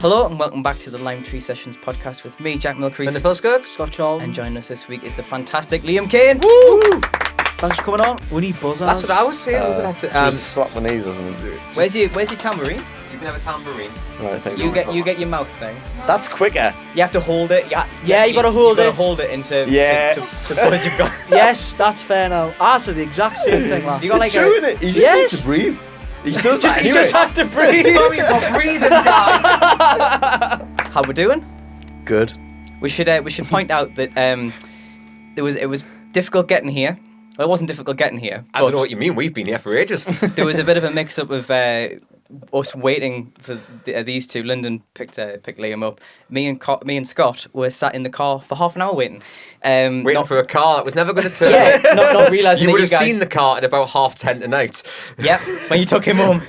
Hello and welcome back to the Lime Tree Sessions podcast with me, Jack Milcrease. And the Phil Scott Charles. And joining us this week is the fantastic Liam Cain. Woo! Thanks for coming on. We need buzzers. That's what I was saying. We're gonna have to just slap my knees or something. Where's your tambourine? You can have a tambourine. Right, thank You get your mouth thing. That's quicker. You have to hold it. Yeah, you gotta hold it. You gotta hold it into to buzz you've got. Yes, that's fair now. I said the exact same thing, man. You got It's true, isn't it? You just Yes. need to breathe. He does that He anyway. just had to breathe. Sorry for breathing, guys. How we doing? Good. We should point out that it was difficult getting here. Well, it wasn't difficult getting here. I don't know what you mean. We've been here for ages. There was a bit of a mix-up of us waiting for these two. Lyndon picked Liam up. Me and Scott were sat in the car for half an hour waiting. Waiting for a car that was never going to turn Yeah, up. not realising You that would you have guys... seen the car at about 10:30 tonight. Yep, when you took him home.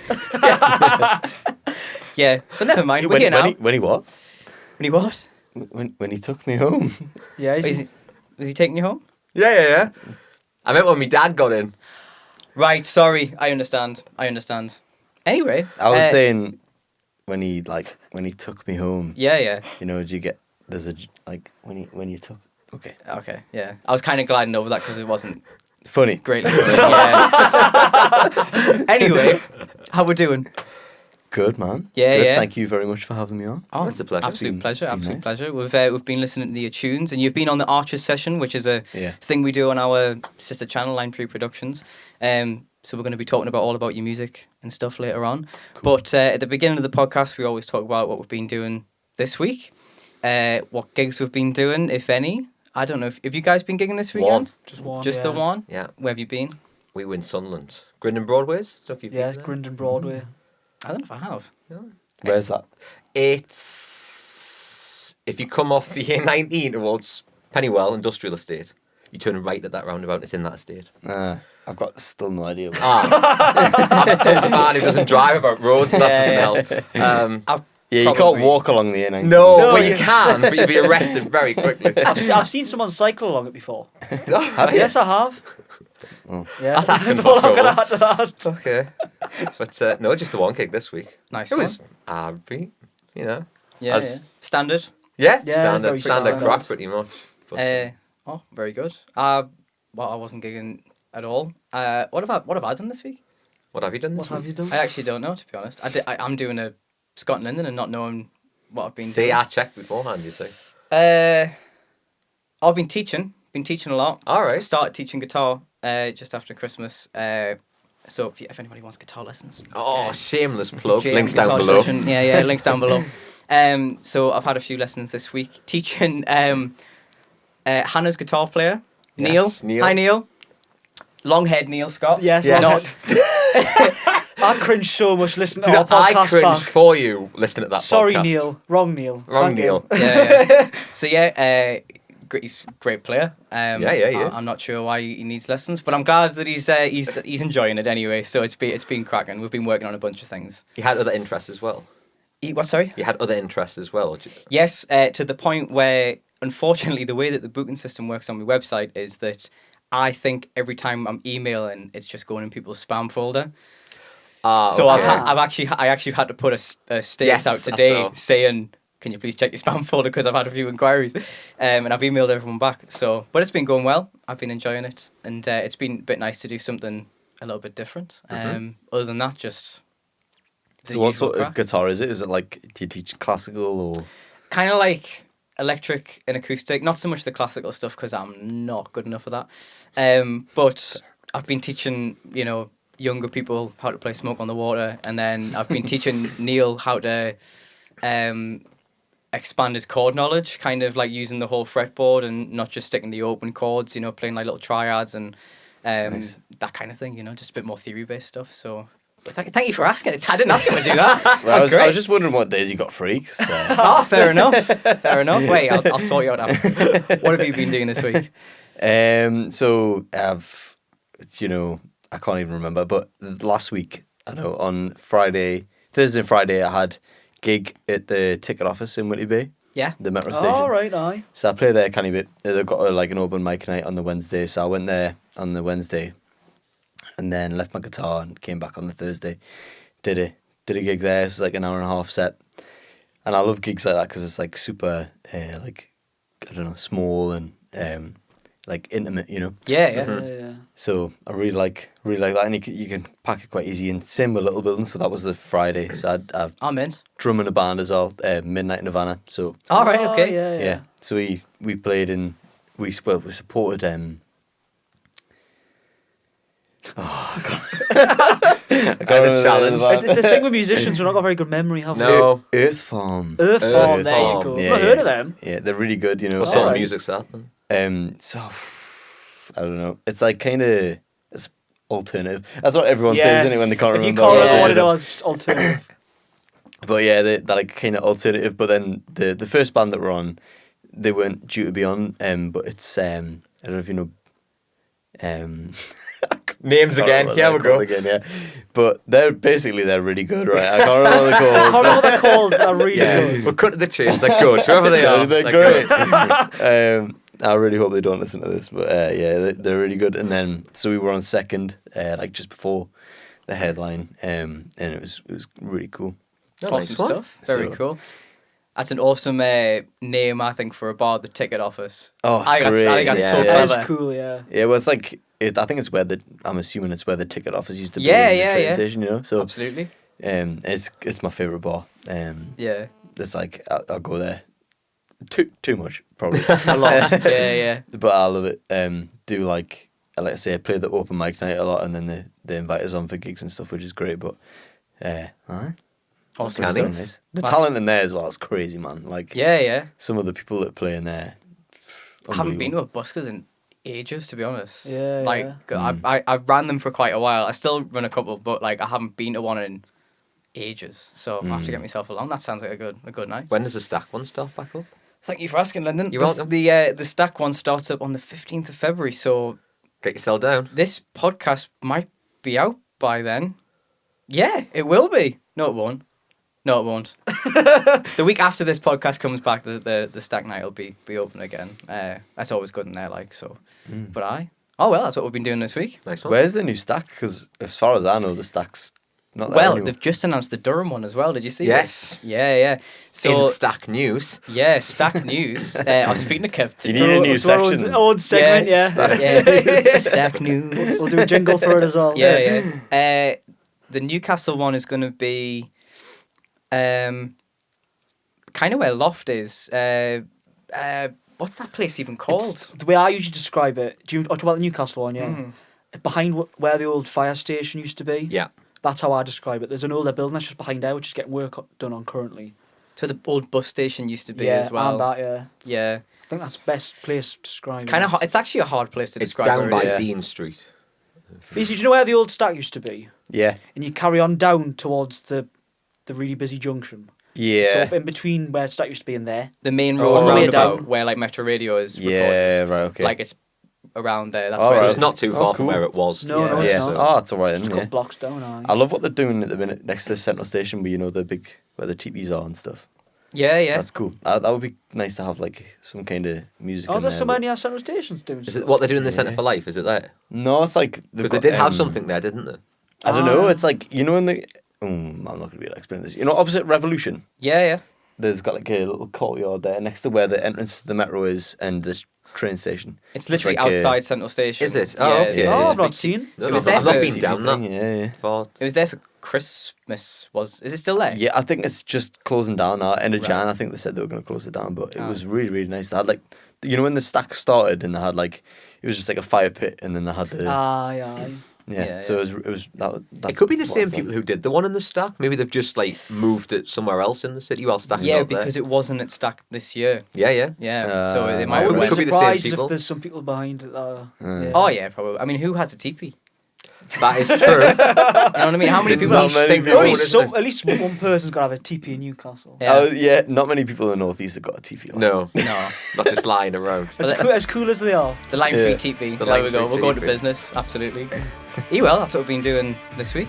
Yeah, so never mind. We're here now. When he what? When he what? When he took me home. Yeah, Was he taking you home? Yeah. I meant when my dad got in. Right, sorry. I understand. Anyway. I was saying when he took me home. Yeah. You know, when you took. Okay. Okay, yeah. I was kind of gliding over that because it wasn't Funny. greatly funny. Yeah. Anyway, how we doing? Good, man. Yeah, Good. yeah. Thank you very much for having me on. Oh, That's a pleasure. Absolute pleasure. been Absolute nice. pleasure. We've been listening to your tunes, and you've been on the Archers session, which is a Yeah. thing we do on our sister channel, Line 3 Productions. So we're going to be talking all about your music and stuff later on. Cool. But at the beginning of the podcast, we always talk about what we've been doing this week, what gigs we've been doing, if any. I don't know if you guys been gigging this weekend. just one. Just the one. Yeah. Where have you been? We were in Sunderland. Grindon Broadways? Don't know if you've Yeah, been there. Grindon Broadway. I don't know if I have. Where's that? It's... If you come off the A19 towards Pennywell Industrial Estate, you turn right at that roundabout. It's in that estate. I've got still no idea. I'm told the man who doesn't drive about roads, so that doesn't help. Yeah, you can't walk along the A19. No, No, well, you you- can, but you'll be arrested very quickly. I've seen someone cycle along it before. Have you? Yes, I have. Oh. Yeah, That's asking that's for all I'm trouble. gonna add to that. Okay. But no, just the one gig this week. Nice. It was average, you know. Yeah, as- yeah. Standard. Yeah, Yeah, standard very standard. crack pretty much. But, Oh, very good. Well, I wasn't gigging at all. What have I done this week? what have you done this What have week? you done? I actually don't know, to be honest. I'm doing a Scott and Lyndon and not knowing what I've been See, doing. I checked beforehand, you see. I've been teaching a lot. All I right. started teaching guitar just after Christmas. So if anybody wants guitar lessons, Oh, shameless plug. JM Links down guitar below. session. Yeah, links down below. So I've had a few lessons this week teaching Hannah's guitar player, Yes, Neil. Neil. Hi, Neil. Long-haired Neil Scott. Yes, Yes. Not- I cringe so much listening Do to you our know, I podcast cringe back. for you listening to that Sorry, podcast. Neil. Wrong Neil. Wrong Thank you. Neil. Yeah. So he's a great player. He is. I'm not sure why he needs lessons, but I'm glad that he's enjoying it anyway. So it's been cracking. We've been working on a bunch of things. You had other interests as well. What? Sorry. You had other interests as well. Yes, to the point where, unfortunately, the way that the booking system works on my website is that I think every time I'm emailing, it's just going in people's spam folder. So okay. I actually had to put a status Yes, out I today saw. saying, "Can you please check your spam folder?" Because I've had a few inquiries, and I've emailed everyone back. So, but it's been going well. I've been enjoying it, and it's been a bit nice to do something a little bit different. Other than that, just the So what usual sort of crack. guitar is it? Is it like, do you teach classical or? Kind of like electric and acoustic, not so much the classical stuff because I'm not good enough for that. But I've been teaching, younger people how to play Smoke on the Water, and then I've been teaching Neil how to expand his chord knowledge, kind of like using the whole fretboard and not just sticking to the open chords, playing like little triads and Nice. that kind of thing, just a bit more theory-based stuff. So, but thank you for asking. I didn't ask him to do that. Well, That's I great. was just wondering what days you got free. 'Cause, Fair enough. Fair enough. Wait, I'll sort you out after. What have you been doing this week? So I've, I can't even remember, but last week, I know on Thursday and Friday, I had gig at the ticket office in Whitley Bay, Yeah. the metro station. All right, aye. So I play there kind of bit. They've got an open mic night on the Wednesday, so I went there on the Wednesday, and then left my guitar and came back on the Thursday. Did a gig there. It was like an hour and a half set, And I love gigs like that because it's like super, like, I don't know, small and like intimate, you know. Yeah, yeah. Yeah. So I really like that, and you can pack it quite easy. And same with Little Building. So that was the Friday. So I've I'm in. drum in a band as well, Midnight Nirvana. So All right, okay. Yeah. so we played in we supported I can't That's a remember the challenge. band. It's a thing with musicians. We're not got very good memory, have we? No. Earth Farm. Earth Farm, there you Farm. go. Yeah, I've not heard of them. Yeah, they're really good. You know. What sort of Alright. music's that? Then? So I don't know. It's like kind of it's alternative. That's what everyone Yeah. says, isn't it, when they can't If you remember. can't what remember they what it did. was, just alternative. But yeah, they're like kind of alternative. But then the first band that were on, they weren't due to be on. But it's I don't know if you know. Names again. Here we go. Again, yeah. But they're really good, right? I can't remember what they're I called. can't remember what they're called. They're really Yeah. good. We'll cut to the chase. They're good. Whoever they are, They're good. great. I really hope they don't listen to this, but yeah, they're really good. And then so we were on second, like just before the headline, and it was really cool. No, Awesome nice one. stuff. Very So- cool. That's an awesome name, I think, for a bar, the Ticket Office. Oh, it's I think great. that's so yeah. That clever. is cool, yeah. Yeah, well, it's like I think it's where I'm assuming it's where the ticket office used to be. Yeah, in the yeah, train yeah. station, you know. So Absolutely. it's my favorite bar. Yeah. It's like I'll go there too much probably, A lot. Yeah, yeah. but I love it. Do like I say, I play the open mic night a lot, and then they invite us on for gigs and stuff, which is great. But alright. Awesome Can stuff. they? Nice. The Wow. talent in there as well is crazy, man. Like Yeah, yeah. some of the people that play in there. I haven't been unbelievable. to a buskers in ages, to be honest. Yeah, Like, yeah. I ran them for quite a while. I still run a couple, but like I haven't been to one in ages. So I have to get myself along. That sounds like a good night. When does the stack one start back up? Thank you for asking, Lyndon. You're welcome. The stack one starts up on the 15th of February, so Get yourself down. this podcast might be out by then. Yeah, it will be. No, it won't. No, it won't. The week after this podcast comes back, the stack night will be open again. That's always good in there, like so. But oh well, that's what we've been doing this week. Nice one. Where's the new stack? Because as far as I know, the stack's not there Well, anymore. they've just announced the Durham one as well. Did you see? Yes. It? Yeah. So In stack news. yeah, stack news. I was speaking to Kev You today. need a new So our own- section. Own segment, yeah. Yeah, stack news. We'll do a jingle for it as well. Yeah. The Newcastle one is going to be kind of where Loft is. What's that place even called? It's, the way I usually describe it, do you talk about the Newcastle one, yeah? Mm. Behind where the old fire station used to be. Yeah. That's how I describe it. There's an older building that's just behind there, which is getting work done on currently. It's where the old bus station used to be yeah, as well. and that, yeah. Yeah. I think that's the best place to describe It's kind of it. it's actually a hard place to It's describe. down it, by really. Yeah. Dean Street. Basically, do you know where the old stack used to be? Yeah. And you carry on down towards the really busy junction. Yeah. Sort of in between where stack used to be and there. The main Oh, road on the way roundabout down. where like Metro Radio is recorded. Yeah, right, okay. Like it's around there. That's Oh, where So right. it it's is. not too far from cool. where it was. No, no, it's yeah. not. Oh, it's alright Just a then, couple yeah. blocks down. Aye. I love what they're doing at the minute next to Central Station, where you know the big where the teepees are and stuff. Yeah, yeah. That's cool. That would be nice to have like some kind of music. Oh, in is there there, so but- many central stations doing Is stuff? it what they do in the Centre Yeah. for Life? Is it there? No, it's like Because they did have something there, didn't they? I don't know. Ah. It's like you know in the. I'm not going to be able to explain this. You know, opposite Revolution. Yeah, yeah. There's got like a little courtyard there next to where the entrance to the metro is and the train station. It's literally like, outside Central Station. Is it? Oh, okay. yeah, Oh, it's I've not seen. No, It no, was there I've not for- been down that. Yeah. For It was there for Christmas. Is it still there? Yeah, I think it's just closing down now. End of Right. Jan, I think they said they were going to close it down, but it Ah. was really, really nice. They had like, you know, when the stack started and they had like, it was just like a fire pit, and then they had the Aye, aye. Yeah, So yeah. it was that. That's it could be the what same it's people like. who did the one in the stack. Maybe they've just like moved it somewhere else in the city while Stack's Yeah, not there. because it wasn't at Stack this year. Yeah. Yeah, so Ah, it right. might It have could went. be the same Surprised people. if there's some people behind it. Yeah. Oh yeah, probably. I mean, who has a teepee? That is true. You know what I mean? How many people? Not Each many thing people. they Only own, isn't it? at least one person's got to have a TP in Newcastle. Yeah. Yeah, not many people in the northeast have got a TV. Like. No, No, not just lying around. As cool as they are. the line Yeah. free teepee. The There we line go. free We'll go into teepee. business. Absolutely. Well, that's what we've been doing this week.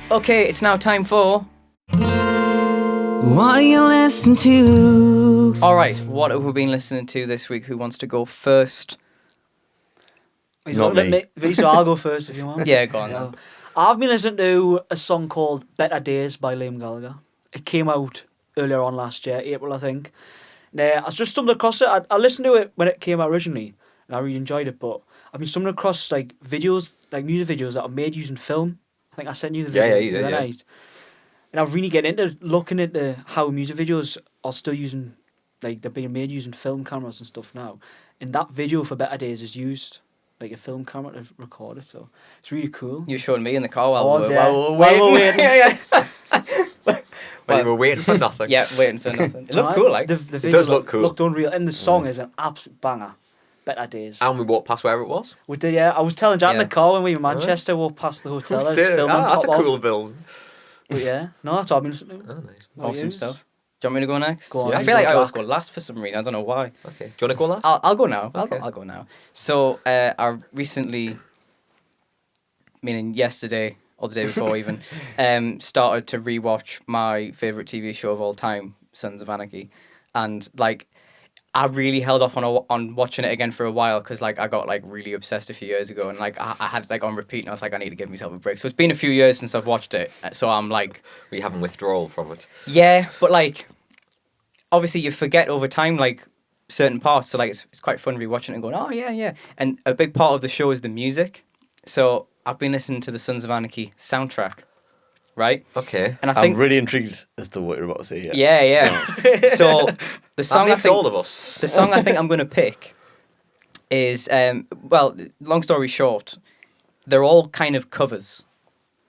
Okay, it's now time for. What do you listen to? All right, what have we been listening to this week? Who wants to go first? He's Not not me. So I'll go first if you want. Yeah, go on then. I've been listening to a song called Better Days by Liam Gallagher. It came out earlier on last year, April, I think. I just stumbled across it. I listened to it when it came out originally, and I really enjoyed it. But I've been stumbling across like videos, like music videos that are made using film. I think I sent you the video you the did, other night. And I've really get into looking into how music videos are still using, like they're being made using film cameras and stuff now. And that video for Better Days is used like a film camera to record it. So it's really cool. You showed me in the car while I was, we yeah. were While we were waiting. waiting. When you were waiting for nothing. Yeah, waiting for nothing. It looked cool, like. The video does look cool. Looked unreal. And the song Nice. is an absolute banger. Better Days. And we walked past where it was. We did, yeah. I was telling Jack in Yeah. the car when we were in Manchester, walked past the hotel. It's filming that's a top cool off. build. But yeah, no, that's what I've been listening to. Oh, nice. What Awesome yous? stuff. Do you want me to go next? Go on, Yeah. I you feel go, like I always Jack. go last for some reason. I don't know why. Okay. Do you want to go last? I'll go now. Okay. I'll go now. So I recently, meaning yesterday or the day before even, started to rewatch my favorite TV show of all time, Sons of Anarchy, and like I really held off on watching it again for a while because like I got like really obsessed a few years ago and like I had like on repeat and I was like I need to give myself a break. So it's been a few years since I've watched it. So I'm like, We having withdrawal from it. yeah, but like obviously you forget over time like certain parts. So like it's quite fun rewatching it and going, oh yeah. And a big part of the show is the music. So I've been listening to the Sons of Anarchy soundtrack, right? Okay. And I think I'm really intrigued as to what you're about to say. yeah. So the song That I makes think all of us. the song I think I'm going to pick is, well, long story short, they're all kind of covers.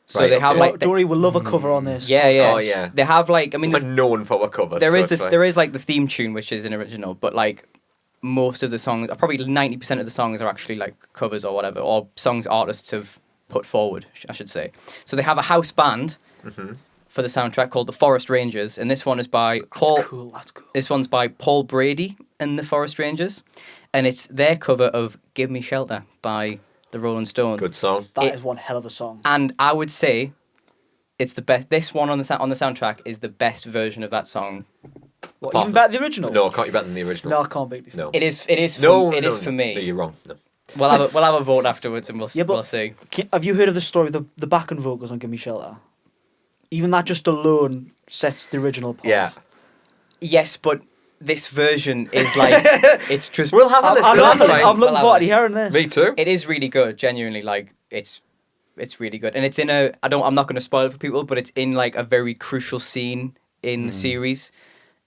So Right, they have okay. like, Dory will love a cover on this. yeah. Oh, yeah. They have like, I mean, We're there's, known for our covers. there so is it's fine. there is like the theme tune, which is an original, but like most of the songs, probably 90% of the songs are actually like covers or whatever, or songs artists have put forward, I should say. So they have a house band for the soundtrack called the Forest Rangers, and this one is by Paul. That's cool. This one's by Paul Brady and the Forest Rangers, and it's their cover of "Give Me Shelter" by the Rolling Stones. Good song. That is one hell of a song. And I would say it's the best. This one on the soundtrack is the best version of that song. What, Apart even from- better than the original? No, can't be better than the original. No, I can't beat it. No. It is. It is. No, For, it no, is for no. me. No, you're wrong. No. We'll have a vote afterwards, and we'll Yeah, but- we'll see. Have you heard of the story of the backing vocals on Give Me Shelter? Even that just alone sets the original part. Yeah. Yes, but this version is like it's just. We'll have a I'm, listen. I'm, that's I'm, fine. I'm looking Well, forward to hearing this. Me too. It is really good. Genuinely, like it's really good, and it's in a. I'm not going to spoil it for people, but it's in like a very crucial scene in the series,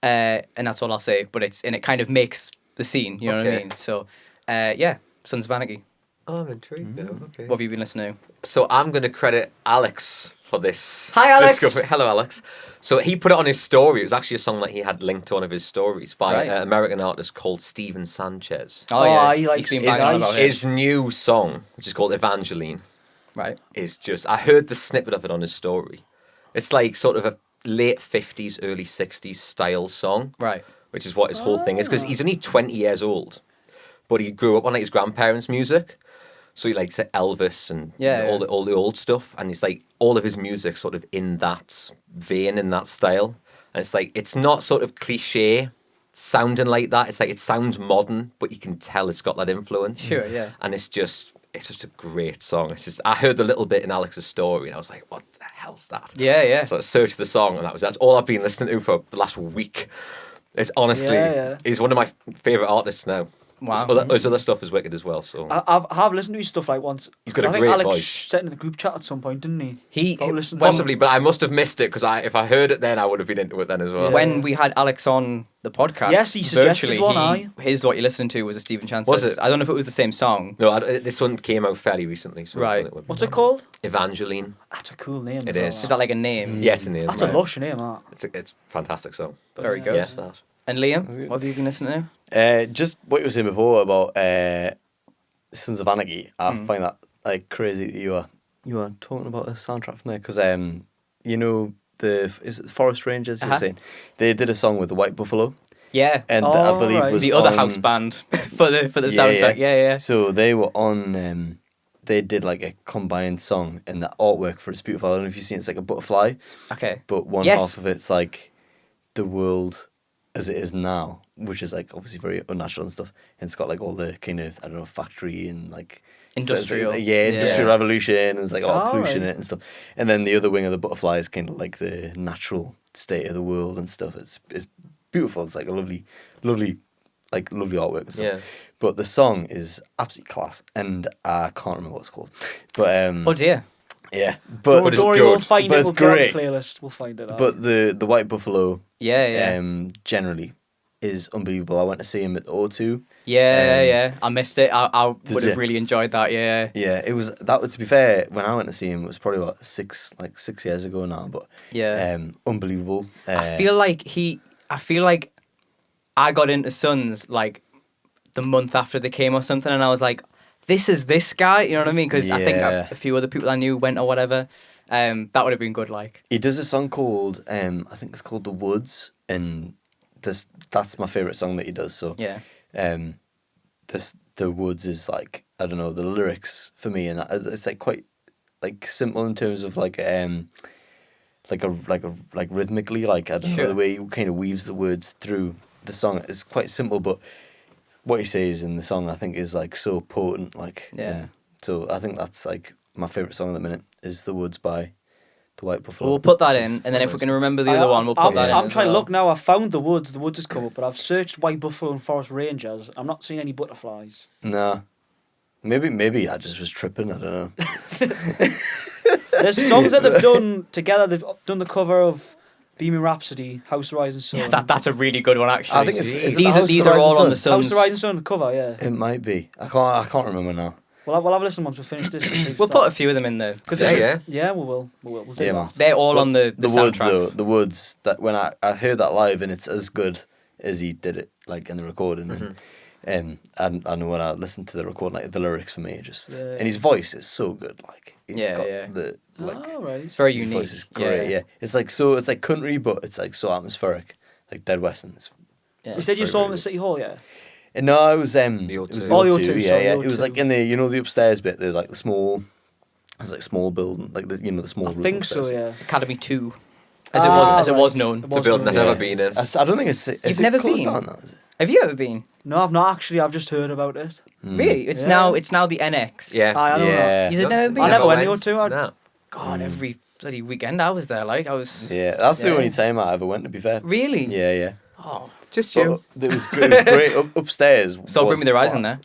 and that's all I'll say. But it kind of makes the scene. You know what I Okay. mean? So, yeah, Sons of Anarchy. Oh, I'm intrigued now. Okay. What have you been listening to? So I'm going to credit Alex for this. Hi, Alex. discovery. Hello, Alex. So he put it on his story. It was actually a song that he had linked to one of his stories by Right. an American artist called Steven Sanchez. Oh yeah, he likes he's been his- banging on his- about it. His new song, which is called Evangeline, Right. is just... I heard the snippet of it on his story. It's like sort of a late 50s, early 60s style song. Right. Which is what his whole thing is, because he's only 20 years old, but he grew up on like his grandparents' music. So he likes Elvis and Yeah, all yeah. the old stuff, and it's like all of his music sort of in that vein, in that style. And it's like it's not sort of cliche sounding like that. It's like it sounds modern, but you can tell it's got that influence. Sure, yeah. And it's just a great song. It's just I heard the little bit in Alex's story, and I was like, what the hell's that? Yeah. So I searched the song, and that's all I've been listening to for the last week. It's honestly, Yeah. he's one of my favorite artists now. Wow. His other stuff is wicked as well. So I've listened to his stuff like once. He's got a I think great Alex voice. sent in the group chat at some point, didn't he? He Oh, listen, possibly, but I must have missed it because if I heard it then, I would have been into it then as well. Yeah. when we had Alex on the podcast, Yes, he suggested virtually, one, aye. his what you listened to was a Stephen Chance. Was it? I don't know if it was the same song. No, this one came out fairly recently. So Right. What's it called? Evangeline. That's a cool name. It as well, is. Is that like a name? Yeah, it's a name. That's right. a lush name, that. It's a fantastic song. Very good. Yeah, that. And Liam, what have you been listening to? Just what you were saying before about Sons of Anarchy. I find that like crazy that you are talking about a soundtrack from there because you know is it the Forest Rangers? You were Uh-huh. saying they did a song with the White Buffalo, Yeah, and Oh, I believe right. was the other on- house band for the soundtrack. Yeah. So they were on. They did like a combined song, and the artwork for it's beautiful. I don't know if you've seen it, it's like a butterfly, Okay. but one Yes. half of it's like the world as it is now, which is like obviously very unnatural and stuff. And it's got like all the kind of, I don't know, factory and like Industrial. industrial revolution, and there's like a lot of Oh, pollution in right. it and stuff. And then the other wing of the butterfly is kind of like the natural state of the world and stuff. It's beautiful. It's like a lovely artwork and stuff. Yeah. But the song is absolutely class, and I can't remember what it's called. But Oh dear. yeah, Don't it's worry, good. we'll find But it. it's We'll get on great. the playlist. We'll find it. but the White Buffalo Yeah. generally is unbelievable. I went to see him at the O2. Yeah. I missed it. I would you? have really enjoyed that. Yeah. Yeah, it was that. To be fair, when I went to see him, it was probably about 6 years ago now. But Yeah. unbelievable. I feel like I got into Sons like the month after they came or something, and I was like, this is this guy. You know what I mean? Because I think Yeah. a few other people I knew went or whatever. That would have been good. Like. he does a song called I think it's called The Woods, and that's my favorite song that he does. So Yeah. The Woods is like, I don't know, the lyrics for me, and it's like quite like simple in terms of like rhythmically, like I don't know, Sure. the way he kind of weaves the words through the song is quite simple, but what he says in the song I think is like so potent, like Yeah. so I think that's like my favorite song at the minute is The Woods by the White Buffalo. We'll put that in, and then if we can remember the other one, we'll put I'm, that in. I'm as trying to well. look now. I found the woods. The woods has come up, but I've searched White Buffalo and Forest Rangers. I'm not seeing any butterflies. Nah. Maybe I just was tripping, I don't know. There's songs that they've done together. They've done the cover of Bohemian Rhapsody, House, Rise and Sun. Yeah, that's a really good one actually. I think it's these are all on the Sons. House, Rise and Sun, the cover, yeah. It might be. I can't remember now. We'll have a listen once we finish this. We'll put a few of them in there. Yeah, we will. We'll do Yeah, that. man. They're all But on the Woods though, soundtracks. the Woods, that when I heard that live and it's as good as he did it like in the recording. And I know when I listened to the recording, like the lyrics for me are just Yeah. and his voice is so good. Like he's Yeah, got yeah. the like Oh, right. It's very his unique. voice is great. Yeah. It's like country, but it's like so atmospheric, like dead western. It's Yeah. You said you very, saw him very at City Hall, yeah? And no, it was The it O2. was Oh, the O2, O2, yeah, sorry, yeah. the It was like O2. in the upstairs bit, the like the small, it's like small building, like the small. I room think so, upstairs. yeah. Academy 2, as it was right. known. It's a building I've Yeah. never been in. I don't think it's. You've never closed been? down now, is it? Have you ever been? No, I've not actually. I've just heard about it. Really? It's Yeah. now the NX. Yeah. I know that. Yeah. You've never been? I never went to went. O2. No. God, every bloody weekend I was there. Like I was. Yeah, that's the Yeah. only time I ever went. To be fair. Really? Yeah, yeah. Oh. Just But you. it was good. It was great. Upstairs. So was Bring Me the Horizon class.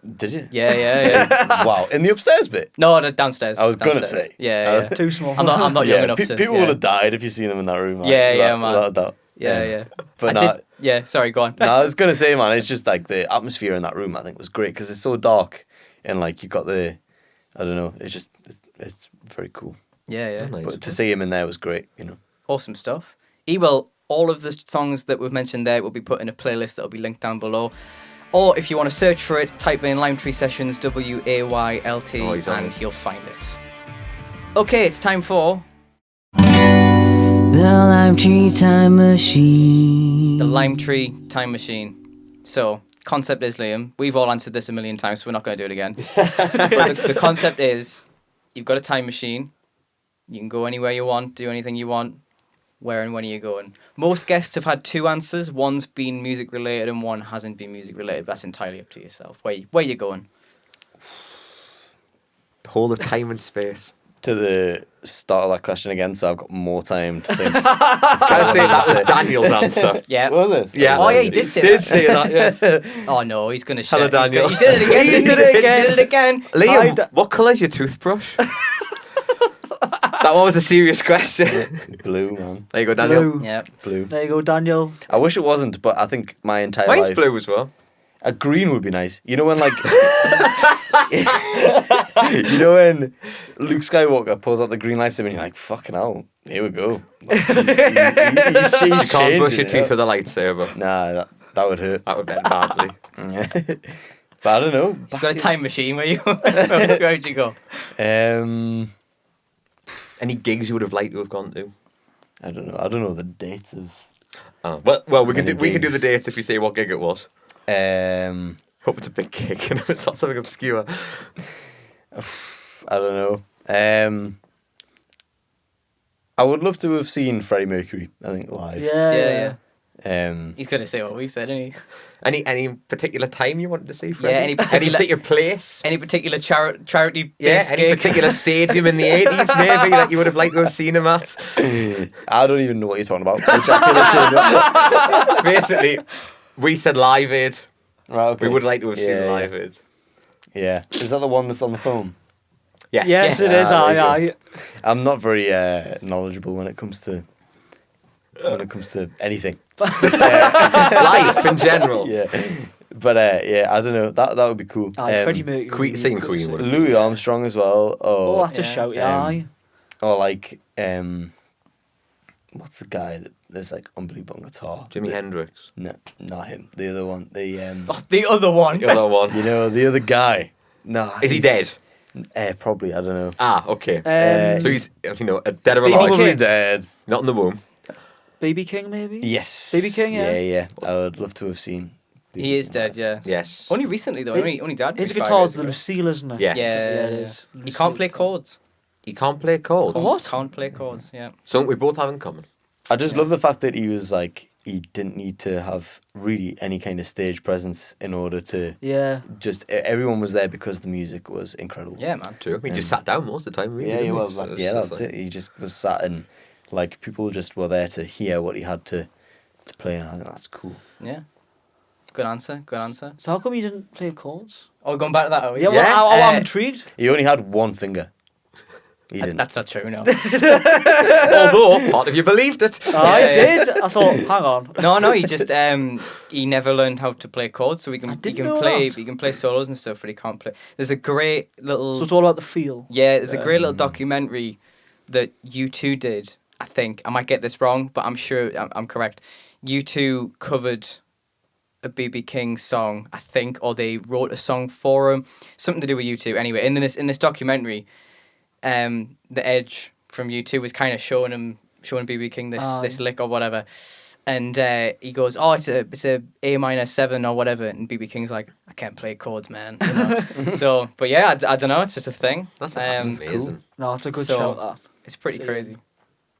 there. Did you? Yeah. Wow. In the upstairs bit. No, downstairs. I was gonna Downstairs. say. Yeah. Too small. I'm not young Yeah, enough to. people yeah. would have died if you seen them in that room. Like, Yeah, without, man. Without a doubt. Yeah. But I nah, did. Yeah. Sorry. Go on. no, I was gonna say, man, it's just like the atmosphere in that room. I think was great because it's so dark and like you got the, I don't know. It's very cool. Yeah. Nice. But to see him in there was great. You know. Awesome stuff. Well, all of the songs that we've mentioned there will be put in a playlist that will be linked down below. Or if you want to search for it, type in Lime Tree Sessions, WAYLT, Oh, he's on and it. you'll find it. Okay, it's time for The Lime Tree Time Machine. the Lime Tree Time Machine. So, concept is, Liam, we've all answered this a million times, so we're not going to do it again. But the concept is, you've got a time machine. You can go anywhere you want, do anything you want. Where and when are you going? Most guests have had two answers. One's been music related and one hasn't been music related. That's entirely up to yourself. Where you going? The whole of time and space. To the start of that question again, so I've got more time to think. Can I say that was Daniel's answer? Yeah. Was it? Yeah. Oh yeah, he did say Did that. say that, yes. Oh no, he's gonna. Hello, shit. Daniel. He did it again. He did it again. Liam, what colour's your toothbrush? That one was a serious question. Blue, man. There you go, Daniel. Blue. Yeah. Blue. There you go, Daniel. I wish it wasn't, but I think my entire Mine's life. blue as well. A green would be nice. You know when like you know when Luke Skywalker pulls out the green lightsaber and you're like, fucking hell, here we go. Like, he's You can't brush your changing teeth it with a lightsaber. Nah, that would hurt. That would end badly. But I don't know. You've got a time machine. Where'd you go? Any gigs you would have liked to have gone to? I don't know. I don't know the dates of. Well, we can Many do the gigs. dates if you say what gig it was. Hope it's a big gig and it's not something obscure. I don't know. I would love to have seen Freddie Mercury. I think live. Yeah. He's going to say what we said, isn't he? Any particular time you wanted to see, Freddie? Yeah, any particular place? Any particular charity? Yeah, any particular stadium in the 80s maybe that you would have liked to have seen him at? I don't even know what you're talking about. Which I feel ashamed of. Basically, we said Live Aid. Right, okay. We would like to have seen Yeah, the yeah. Live Aid. Yeah. Is that the one that's on the phone? Yes. Yes, it is. Ah, there Aye, you aye. I'm not very knowledgeable when it comes to anything. Life in general. Yeah. But yeah, I don't know. That would be cool. Aye, Freddie Mercury. Seeing Queen would have Louis Armstrong as well. Oh, that's a Yeah. shout, yeah. Aye. Or like what's the guy that's like unbelievable on guitar? Jimi Hendrix. No, not him. The other one. The Oh, the other one. The other one. you know, the other guy. No. Is he dead? Probably. I don't know. Ah, okay. Um, So he's, dead or BB alive. Probably King. dead. Not in the womb. BB King, maybe? Yes. BB King, yeah. Yeah. I would love to have seen. He is dead, yeah. Yes. Only recently, though. Only died. His maybe 5 guitar's years the ago. Lucille, isn't it? Yes. Yeah, Yeah, it is. He can't play chords. He can't play chords. What? Can't play chords, yeah. Something we both have in common. I just love the fact that he was like, he didn't need to have really any kind of stage presence in order to Yeah. everyone was there because the music was incredible. Yeah, man. True. He just sat down most of the time, really. Yeah, didn't he? well, So it's yeah, just that's like- it. He just was sat and like people just were there to hear what he had to play, and I think that's cool. Yeah. Good answer. Good answer. So how come you didn't play chords? Oh, going back to that, are we? Yeah, Yeah, well, I'm uh, intrigued. He only had one finger. He didn't. That's not true, no. Although, part of you believed it. I yeah. did. I thought, hang on. No, he just he never learned how to play chords, so I he didn't can know play that. he can play solos and stuff, but he can't play. There's a great little So it's all about the feel. yeah, there's a great little documentary that U2 did. I think I might get this wrong, but I'm sure I'm correct. U2 covered a BB King song, I think, or they wrote a song for him, something to do with U2. Anyway, in this documentary, the Edge from U2 was kind of showing BB King this lick or whatever, and he goes, "Oh, it's a A minor 7 or whatever," and BB King's like, "I can't play chords, man." You know? So, but yeah, I don't know. It's just a thing. That's Cool. amazing. No, it's a good So- shout, that. It's pretty See. crazy.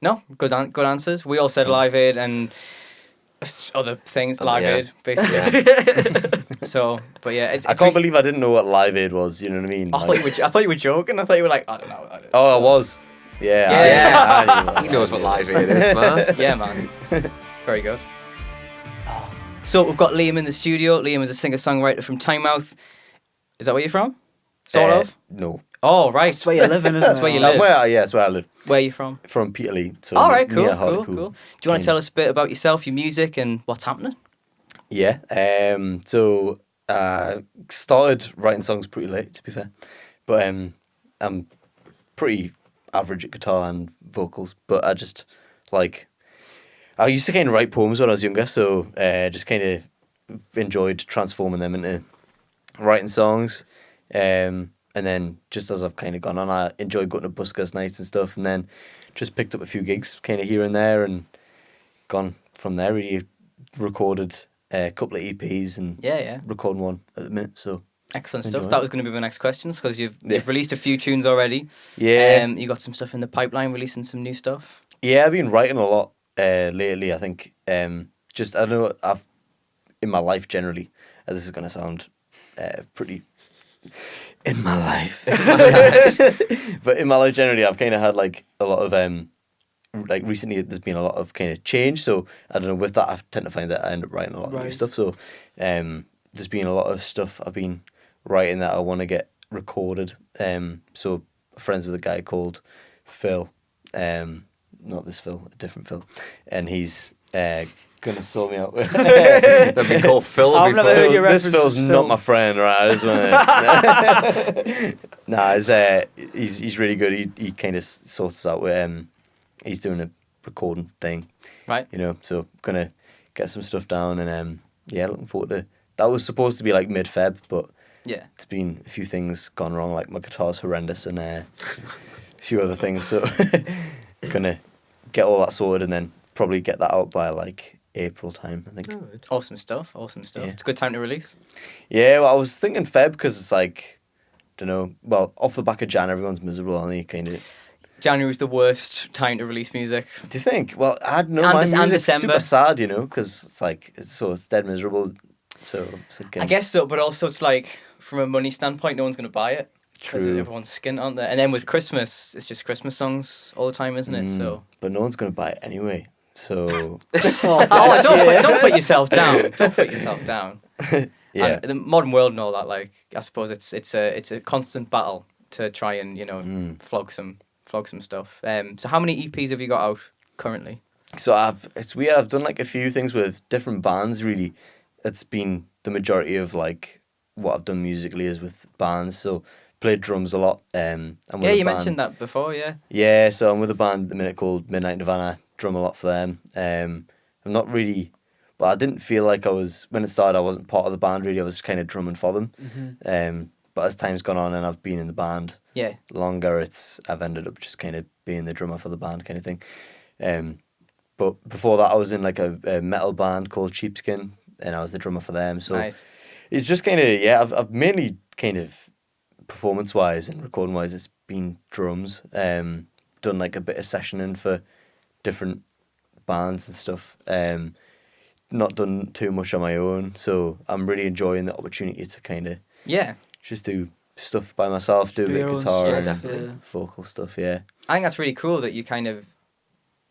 No, good answers. We all said Live Aid and other things. Live yeah. Aid, basically. So, but yeah, I can't believe I didn't know what Live Aid was. You know what I mean? I thought you were joking. I thought you were like, I don't know. Oh, I was. Yeah. Yeah. I knew what He knows what Live Aid is, man. Yeah, man. Very good. So we've got Liam in the studio. Liam is a singer-songwriter from Tynemouth. Is that where you're from? Sort of. No. Oh, right. That's where you're living, isn't That's it? where you live. That's where I live. Where are you from? From Peterlee. So All right, cool, near cool. Hartlepool. Do you want to tell us a bit about yourself, your music, and what's happening? Yeah. So started writing songs pretty late, to be fair, but I'm pretty average at guitar and vocals. But I just I used to kind of write poems when I was younger, so just kind of enjoyed transforming them into writing songs. And then just as I've kind of gone on, I enjoyed going to buskers nights and stuff, and then just picked up a few gigs kind of here and there, and gone from there. Really recorded a couple of EPs and Yeah. recording one at the minute. So Excellent Enjoy stuff. it. That was going to be my next questions because you've Yeah. released a few tunes already. yeah, You got some stuff in the pipeline, releasing some new stuff. yeah, I've been writing a lot lately. I think just I don't know I've in my life generally. This is going to sound pretty. In my life, but in my life generally, I've kind of had like a lot of recently there's been a lot of kind of change. So I don't know, with that I tend to find that I end up writing a lot of new Right. stuff. So there's been a lot of stuff I've been writing that I want to get recorded. So friends with a guy called Phil, not this Phil, a different Phil, and he's gonna sort me out. That'd be called Phil I've never before. heard your This reference Phil's as not Phil. my friend, right? I just wanna... Nah, he's really good. He kind of sorts us out with he's doing a recording thing, Right. you know. So gonna get some stuff down, and yeah, looking forward to. That was supposed to be like mid-Feb, but Yeah. it's been a few things gone wrong. Like my guitar's horrendous, and a few other things. So gonna get all that sorted, and then probably get that out by like April time, I think. Awesome stuff. Awesome stuff. Yeah. It's a good time to release. Yeah, well, I was thinking Feb because it's like, don't know. Well, off the back of Jan, everyone's miserable, aren't they? Kind of. January's the worst time to release music. Do you think? Well, I don't know. And My and music's December. super sad, you know, because it's like it's dead miserable. So it's like, I guess so, but also it's like from a money standpoint, no one's going to buy it because True. everyone's skint on there. And then with Christmas, it's just Christmas songs all the time, isn't it? So but no one's gonna buy it anyway. So oh, don't put yourself down. Don't put yourself down. yeah, And the modern world and all that, like I suppose it's a constant battle to try and flog some stuff. So how many EPs have you got out currently? so it's weird. I've done like a few things with different bands. Really, it's been the majority of like what I've done musically is with bands. So played drums a lot. I'm with Yeah, a you band. mentioned that before. Yeah. Yeah, so I'm with a band at the minute called Midnight Nirvana. Drum a lot for them. I'm not really, but I didn't feel like I was when it started. I wasn't part of the band really. I was just kind of drumming for them. But as time's gone on and I've been in the band Yeah. longer, I've ended up just kind of being the drummer for the band kind of thing. But before that, I was in like a metal band called Sheepskin, and I was the drummer for them. So Nice. it's just kind of I've mainly kind of performance wise and recording wise, it's been drums. Done like a bit of sessioning for different bands and stuff. Not done too much on my own, so I'm really enjoying the opportunity to kind of Yeah. just do stuff by myself, do a Do bit your of own guitar, stuff, and definitely. vocal stuff. Yeah, I think that's really cool that you kind of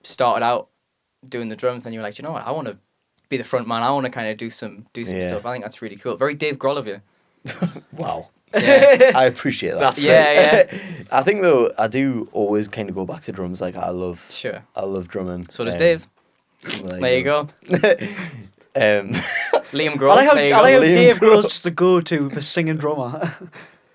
started out doing the drums, and you're like, you know what, I want to be the front man. I want to kind of do some Yeah. stuff. I think that's really cool. Very Dave Grohl of you. wow. Yeah. I appreciate that. That's Yeah, yeah. I think though I do always kind of go back to drums. Like I love Sure. drumming. So does Dave. There There you go. Liam Grohl. I like how, there you I like go. how Liam Dave Grohl. Grohl's just the go-to for singing drummer.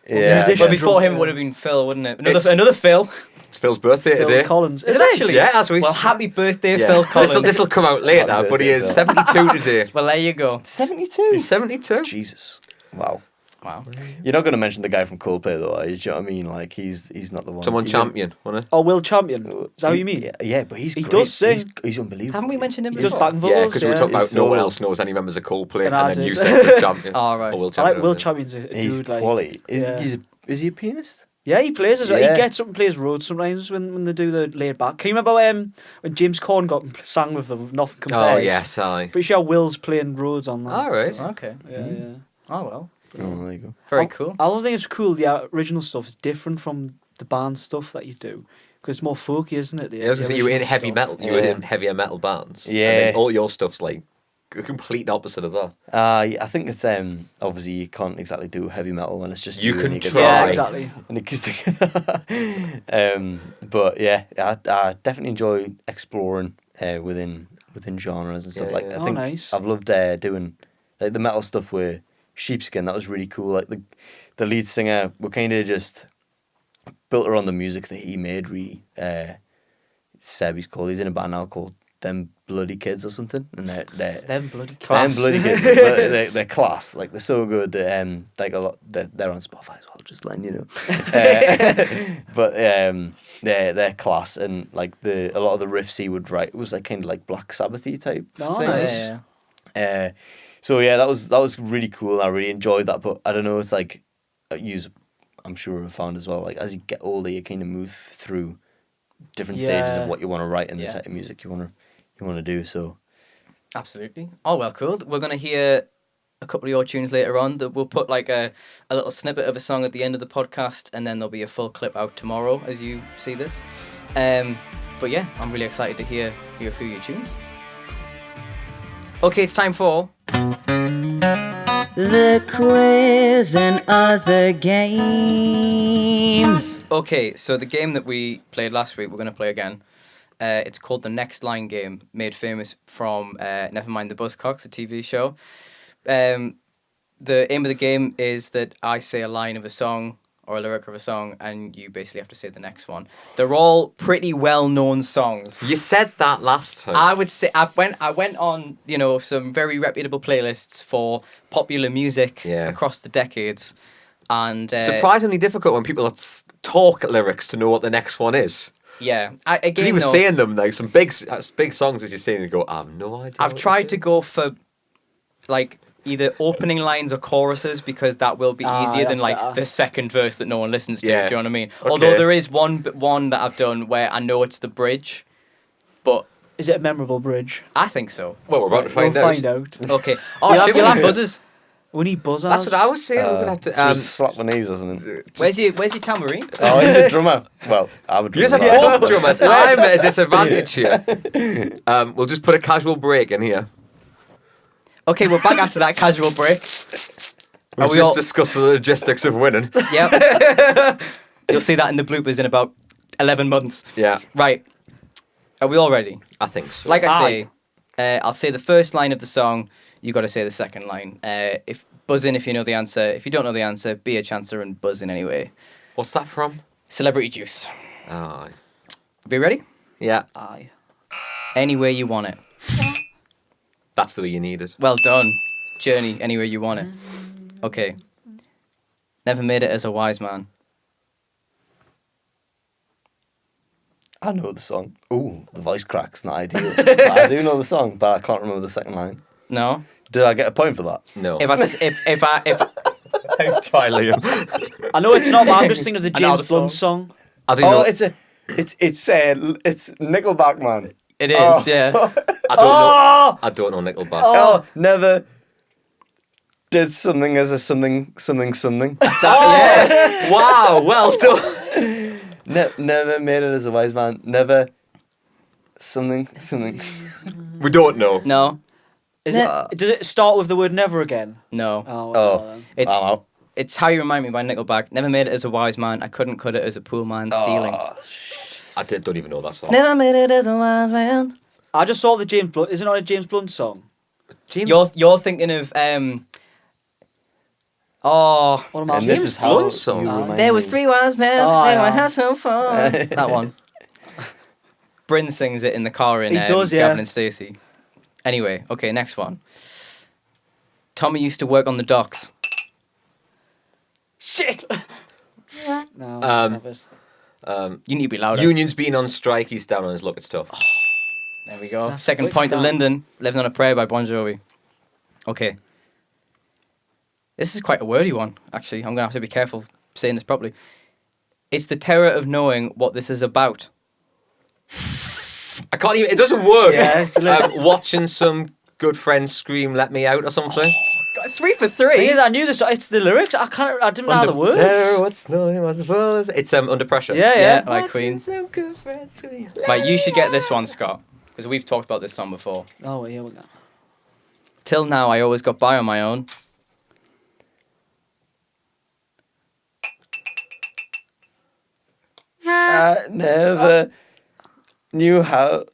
Yeah, musician. But before him drum, would have been Phil, wouldn't it? Another Phil. It's Phil's birthday Phil today. Collins. Is Is it it? actually? Yeah, as we. Well, happy birthday, Yeah. Phil Collins. This will come out later, Happy but he birthday, is Phil. 72 today. Well, there you go. 72. He's 72. Jesus. Wow. Wow. You're not going to mention the guy from Coldplay though, are you? Do you know what I mean? Like he's not the one. Someone He's champion, wasn't it? Oh, Will Champion. Is that what you mean? Yeah, but he's He great. does sing. He's unbelievable. Haven't we mentioned him He does before? back Yeah, vocals. because we were talking about He's no one so- else knows any members of Coldplay, And I and then you did. said Will Champion. Oh, right. Or Will I Champion. like Will Champion's a He's dude. Like, quality. yeah. Is he a pianist? Yeah, he plays as well. Yeah. He gets up and plays Rhodes sometimes when they do the laid back. Can you remember when James Corden got and sang with them? Nothing compares. Oh, yes, aye. Pretty sure Will's playing Rhodes on that. All right. Okay. Yeah, yeah. Oh, well. Oh, there you go. Very cool. I don't think it's cool. The original stuff is different from the band stuff that you do because it's more folky, isn't it? Yeah, I was gonna say, you were in original heavy stuff. metal. You were Yeah. in heavier metal bands. Yeah. And then all your stuff's like the complete opposite of that. I think it's obviously you can't exactly do heavy metal when it's just You and can your try. Yeah, guitar exactly. and acoustic. But yeah, I definitely enjoy exploring within genres and stuff Yeah, like yeah. that. Oh, I think nice. I've loved doing like the metal stuff with Sheepskin. That was really cool. Like the lead singer, we kind of just built around the music that he made. Really, Seb, he's called. He's in a band now called Them Bloody Kids or something, and they're Them bloody Them class. Bloody Kids. They're class. Like they're so good. Like a lot. They're on Spotify as well. Just letting you know. But they're class, and like a lot of the riffs he would write was like kind of like Black Sabbathy type Oh, things. nice. Yeah. So yeah, that was really cool. I really enjoyed that. But I don't know. It's like I'm sure have found as well. Like as you get older, you kind of move through different stages Yeah. of what you want to write and Yeah. the type of music you want to do. So Absolutely. Oh, well, cool. We're going to hear a couple of your tunes later on. That we'll put like a little snippet of a song at the end of the podcast, and then there'll be a full clip out tomorrow as you see this. But yeah, I'm really excited to hear a few of your tunes. Okay, it's time for... The quiz and other games. Okay, so the game that we played last week, we're going to play again. It's called the Next Line game, made famous from Nevermind the Buzzcocks, a TV show. The aim of the game is that I say a line of a song or a lyric of a song, and you basically have to say the next one. They're all pretty well-known songs. You said that last time. I would say I went on some very reputable playlists for popular music across the decades, and Surprisingly difficult when people talk lyrics to know what the next one is. yeah. He was saying them like some big songs as you're saying, and go, I have no idea. I've what tried you're to go for like either opening lines or choruses because that will be easier than that's like better. the second verse that no one listens to. Yeah. Do you know what I mean? Okay. Although there is one that I've done where I know it's the bridge, but Is it a memorable bridge? I think so. Well, we're about to find we'll out. find out. Okay. Oh You'll shit, have- we need buzzers. We need buzzers. That's what I was saying. We're gonna have to. Just slap my knees or something. Where's your tambourine? Oh, he's a drummer. Well, I'm a You drummer. guys are both drummers. I'm at a disadvantage here. We'll just put a casual break in here. Okay, we're back after that casual break. We've we just all- discussed the logistics of winning. Yep. You'll see that in the bloopers in about 11 months. Yeah, Right. Are we all ready? I think so. Like I Aye. say, I'll say the first line of the song. You got to say the second line. If buzz in if you know the answer. If you don't know the answer, be a chancer and buzz in anyway. What's that from? Celebrity Juice. Oh, Be ready? yeah. Aye. Anywhere you want it. That's the way you need it. Well done. Journey, anywhere you want it. Okay. Never made it as a wise man. I know the song. Ooh, the voice crack's not ideal. But I do know the song, but I can't remember the second line. No. Did I get a point for that? No. If I Try, Liam. I know it's not, but I'm just thinking of the I know James the Blunt song. I don't know. It's Nickelback, man. it is, Oh. yeah. I don't know. I don't know Nickelback. Oh, never did something as a something. Yeah. Wow, well done. Never made it as a wise man. Never something. We don't know. No. Does it start with the word never again? No. Oh, Oh. well then. It's I'm out. it's How You Remind Me by Nickelback. Never made it as a wise man. I couldn't cut it as a pool man stealing. Don't even know that song. Never made it as a wise man. I just saw the James Blunt. Is it not a James Blunt song? James You're thinking of oh, What am I And this James is how Blunt song. you remind there was me. 3 wise men. Oh, they yeah. went have some fun. That one. Bryn sings it in the car in He does, yeah. Gavin and Stacey. Anyway, okay, next one. Tommy used to work on the docks. Shit! No, Um, love it. You need to be louder. Union's been on strike. He's down on his luck. It's tough. There we go. That's Second quick point to down. Lyndon. Living on a Prayer by Bon Jovi. Okay. This is quite a wordy one, actually. I'm going to have to be careful saying this properly. It's the terror of knowing what this is about. I can't even. It doesn't work. Yeah, it's a little- Watching some good friends scream "Let me out" or something. Got 3 for Thing 3. is, I knew this. It's the lyrics. I didn't know the words. Terror, what's knowing what's well is- It's Under Pressure. Yeah, Yeah, yeah. by Queen. some good friends scream. Right, you should get this one, Scott, because we've talked about this song before. Oh, yeah, we go. Till now, I always got by on my own. I never knew how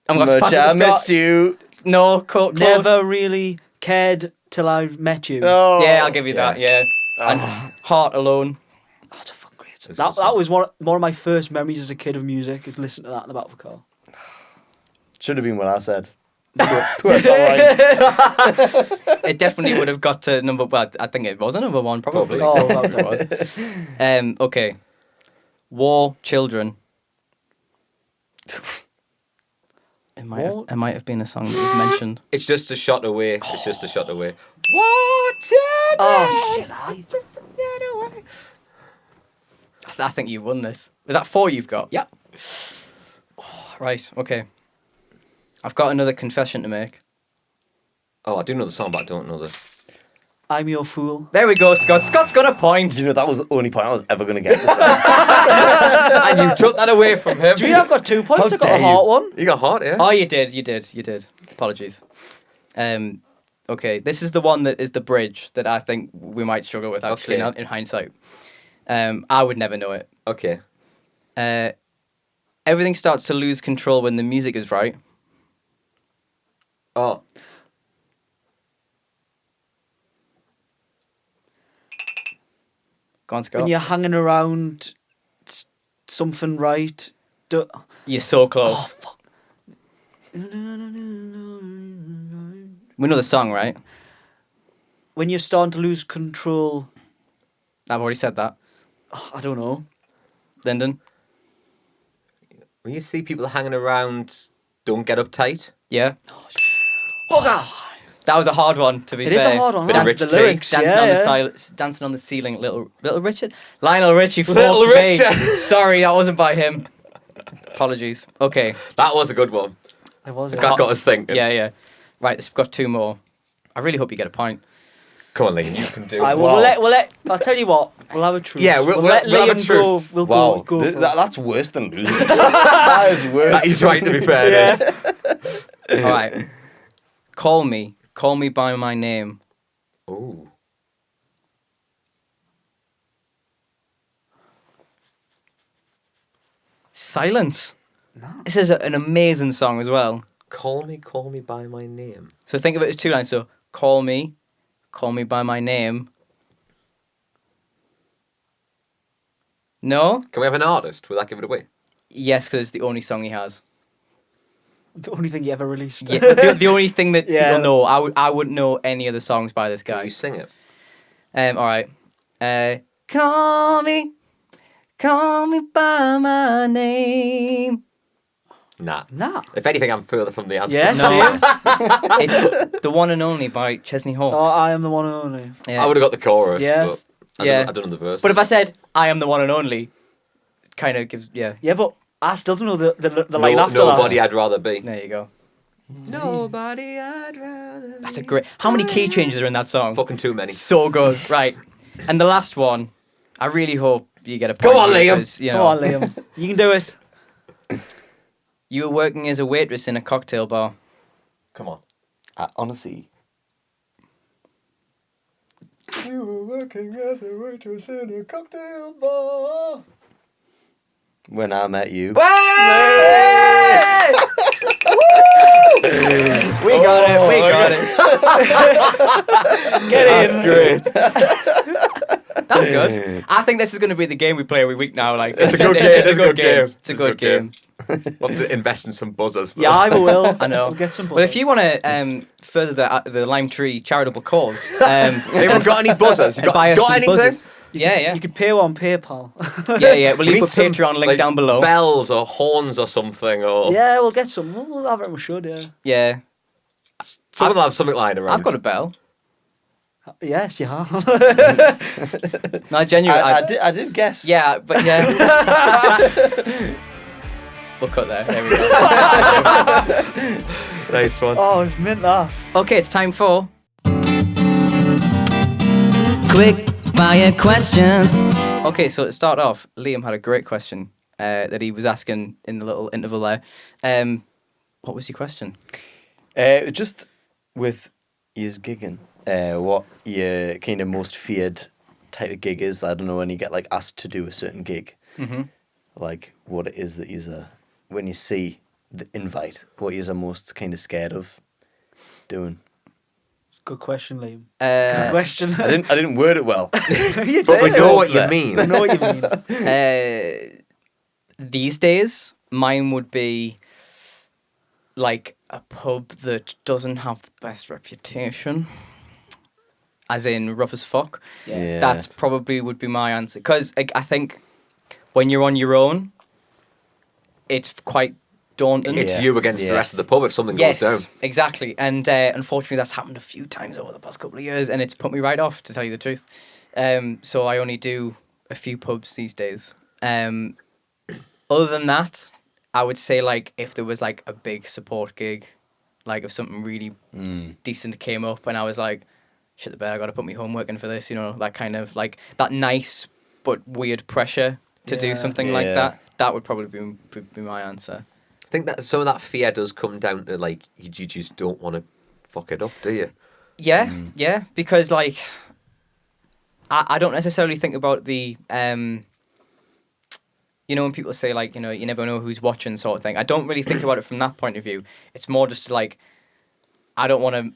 I'm going to much pass it to I Scott. missed you. No, close. Never really cared till I met you. Oh. Yeah, I'll give you that, yeah. Oh. And Heart Alone. Oh, it's a fucking great song. It's That awesome. was one of my first memories as a kid of music, is listening to that in the back of a car. Should have been what I said. Poor songwriting. It definitely would have got to number. Well, I think it was a number 1, probably. Oh, well It was. Okay. War, Children. It might have been a song that you've mentioned. It's just a shot away. It's just a shot away. Oh, shit, I... I think you've won this. Is that 4 you've got? Yeah. Right, okay. I've got another confession to make. Oh, I do know the song, but I don't know the. I'm Your Fool. There we go, Scott. Scott's got a point. You know, that was the only point I was ever going to get. And you took that away from him. Do you mean I've got 2 points? How I got dare a you. heart one. You got hot, yeah. Oh, you did. Apologies. Okay, this is the one that is the bridge that I think we might struggle with, actually, Okay. in hindsight. I would never know it. Okay. Everything starts to lose control when the music is right. Oh. Go on, Scott. When you're hanging around something right. You're so close. Oh, fuck. We know the song, right? When you're starting to lose control. I've already said that. Oh, I don't know. Lyndon? When you see people hanging around, don't get uptight. Yeah? Bugger! That was a hard one, to be It fair. is a hard one. Bit of that. Rich The take. lyrics, Dancing on the ceiling, little Richard, Lionel Richie, Little fuck me. Richard. Sorry, that wasn't by him. Apologies. Okay. That was a good one. It was. That got us thinking. Yeah. Right, we've got two more. I really hope you get a point. Come on, Liam, you can do Right, it. well, we'll let. I'll tell you what. We'll have a truce. Yeah, we'll let have a Liam truce. go. We'll Wow, go for it. that's worse than losing. That is worse. That is right, to be fair. Yeah. It is. All right. Call me by my name. Ooh. Silence. No. This is an amazing song as well. Call me by my name. So think of it as two lines. So call me by my name. No? Can we have an artist? Will that give it away? Yes, because it's the only song he has. The only thing he ever released. Yeah, the only thing that Yeah. people know. I wouldn't know any of the songs by this Can guy. you sing it? All right. Call me by my name. Nah. Nah. If anything, I'm further from the answer. Yeah, No. same. It's The One and Only by Chesney Hawkes. Oh, I am the one and only. Yeah. I would have got the chorus, Yeah. but Yeah. I don't know the verse. But if I said I am the one and only, it kind of gives Yeah, but I still don't know the no, line after nobody that. I'd rather be. There you go. Nobody I'd rather That's a great. How many key changes are in that song? Fucking too many. So good. Right. And the last one, I really hope you get a point. Come on, here, Liam. 'cause, you Come know, on, Liam. You can do it. You were working as a waitress in a cocktail bar. Come on. Honestly. You were working as a waitress in a cocktail bar. When I met you. We got it. We got it. Get That's in. great. That's good. I think this is going to be the game we play every week now. Like It's a good game. It's a good game. It's a good game. We'll have to invest in some buzzers. Though. Yeah, I will. I know. We'll get some. Well, if you want to further the Lime Tree charitable cause, Anyone got any buzzers? You buy us got some anything? buzzers. Yeah. you could pay on PayPal. Yeah. We'll We leave a need some, Patreon link like, down below. Bells or horns or something, or Yeah, we'll get some. We'll have it. We should. Yeah. Yeah. someone will have something lying around. I've got a bell. Yes, you have. No, genuinely. I did guess. Yeah, but yeah. We'll cut there. There we go. Nice one. Oh, it's mint that. Okay, it's time for. Quick fire questions. Okay, so to start off, Liam had a great question that he was asking in the little interval there. What was your question? Just with yous gigging, what your kind of most feared type of gig is. I don't know, when you get like asked to do a certain gig, like what it is that you're when you see the invite, what you're most kind of scared of doing. Good question, Liam. Good question. I didn't word it well. You But we did. know what you mean. I know what you mean. These days, mine would be like a pub that doesn't have the best reputation, as in rough as fuck. Yeah. That's probably would be my answer. Because I think when you're on your own, it's quite daunting. It's Yeah. you against the Yeah. rest of the pub if something Yes, goes down. exactly. And unfortunately, that's happened a few times over the past couple of years, and it's put me right off, to tell you the truth. So I only do a few pubs these days. Other than that, I would say like if there was like a big support gig, like if something really decent came up, and I was like, shit the bed, I got to put my homework in for this, you know, that kind of like that nice but weird pressure to do Yeah. something like Yeah. that. That would probably be my answer. I think that some of that fear does come down to like you just don't want to fuck it up, do you? Yeah, yeah, because like I don't necessarily think about the you know, when people say like, you know, you never know who's watching sort of thing. I don't really think about it from that point of view. It's more just like I don't want to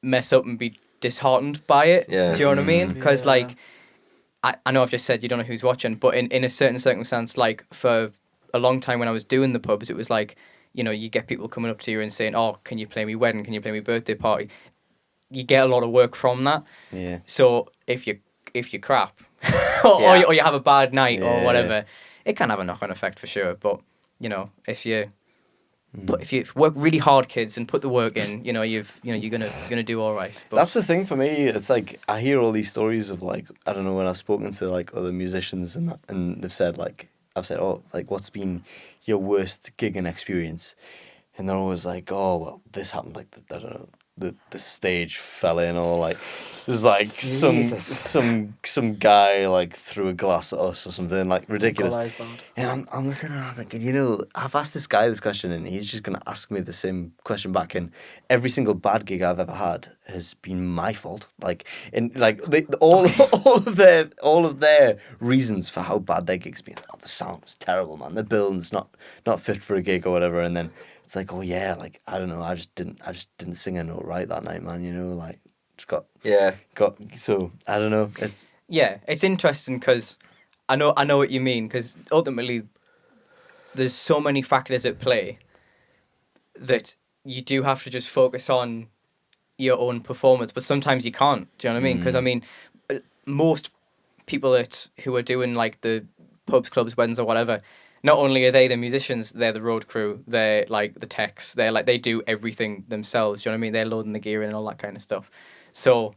mess up and be disheartened by it. Yeah. Do you know what I mean? Because Yeah. like I know I've just said you don't know who's watching, but in a certain circumstance, like for a long time when I was doing the pubs, it was like, you know, you get people coming up to you and saying, oh, can you play me wedding? Can you play me birthday party? You get a lot of work from that. Yeah. So if you crap or, Yeah. or you have a bad night or Yeah. whatever, it can have a knock-on effect for sure. But, you know, if you if you work really hard, kids, and put the work in, you're gonna do all right. But That's the thing for me. It's like I hear all these stories of like, I don't know, when I've spoken to like other musicians and they've said like, I've said, oh, like what's been your worst gigging experience? And they're always like, oh well, this happened, like I don't know, the stage fell in, or like there's like some guy like threw a glass at us or something, like ridiculous. And I'm listening and I'm thinking, I've asked this guy this question and he's just gonna ask me the same question back. And every single bad gig I've ever had has been my fault. Like all of their reasons for how bad their gig's been. Oh, the sound was terrible, man. The building's not fit for a gig or whatever. And then it's like, oh yeah, like I don't know, I just didn't sing a note right that night, man. Like just got so I don't know. It's interesting because I know what you mean, because ultimately there's so many factors at play that you do have to just focus on your own performance, but sometimes you can't. Do you know what I mean? Because I mean, most people who are doing like the pubs, clubs, weddings, or whatever, not only are they the musicians, they're the road crew, they're like the techs, they do everything themselves. Do you know what I mean? They're loading the gear in and all that kind of stuff. So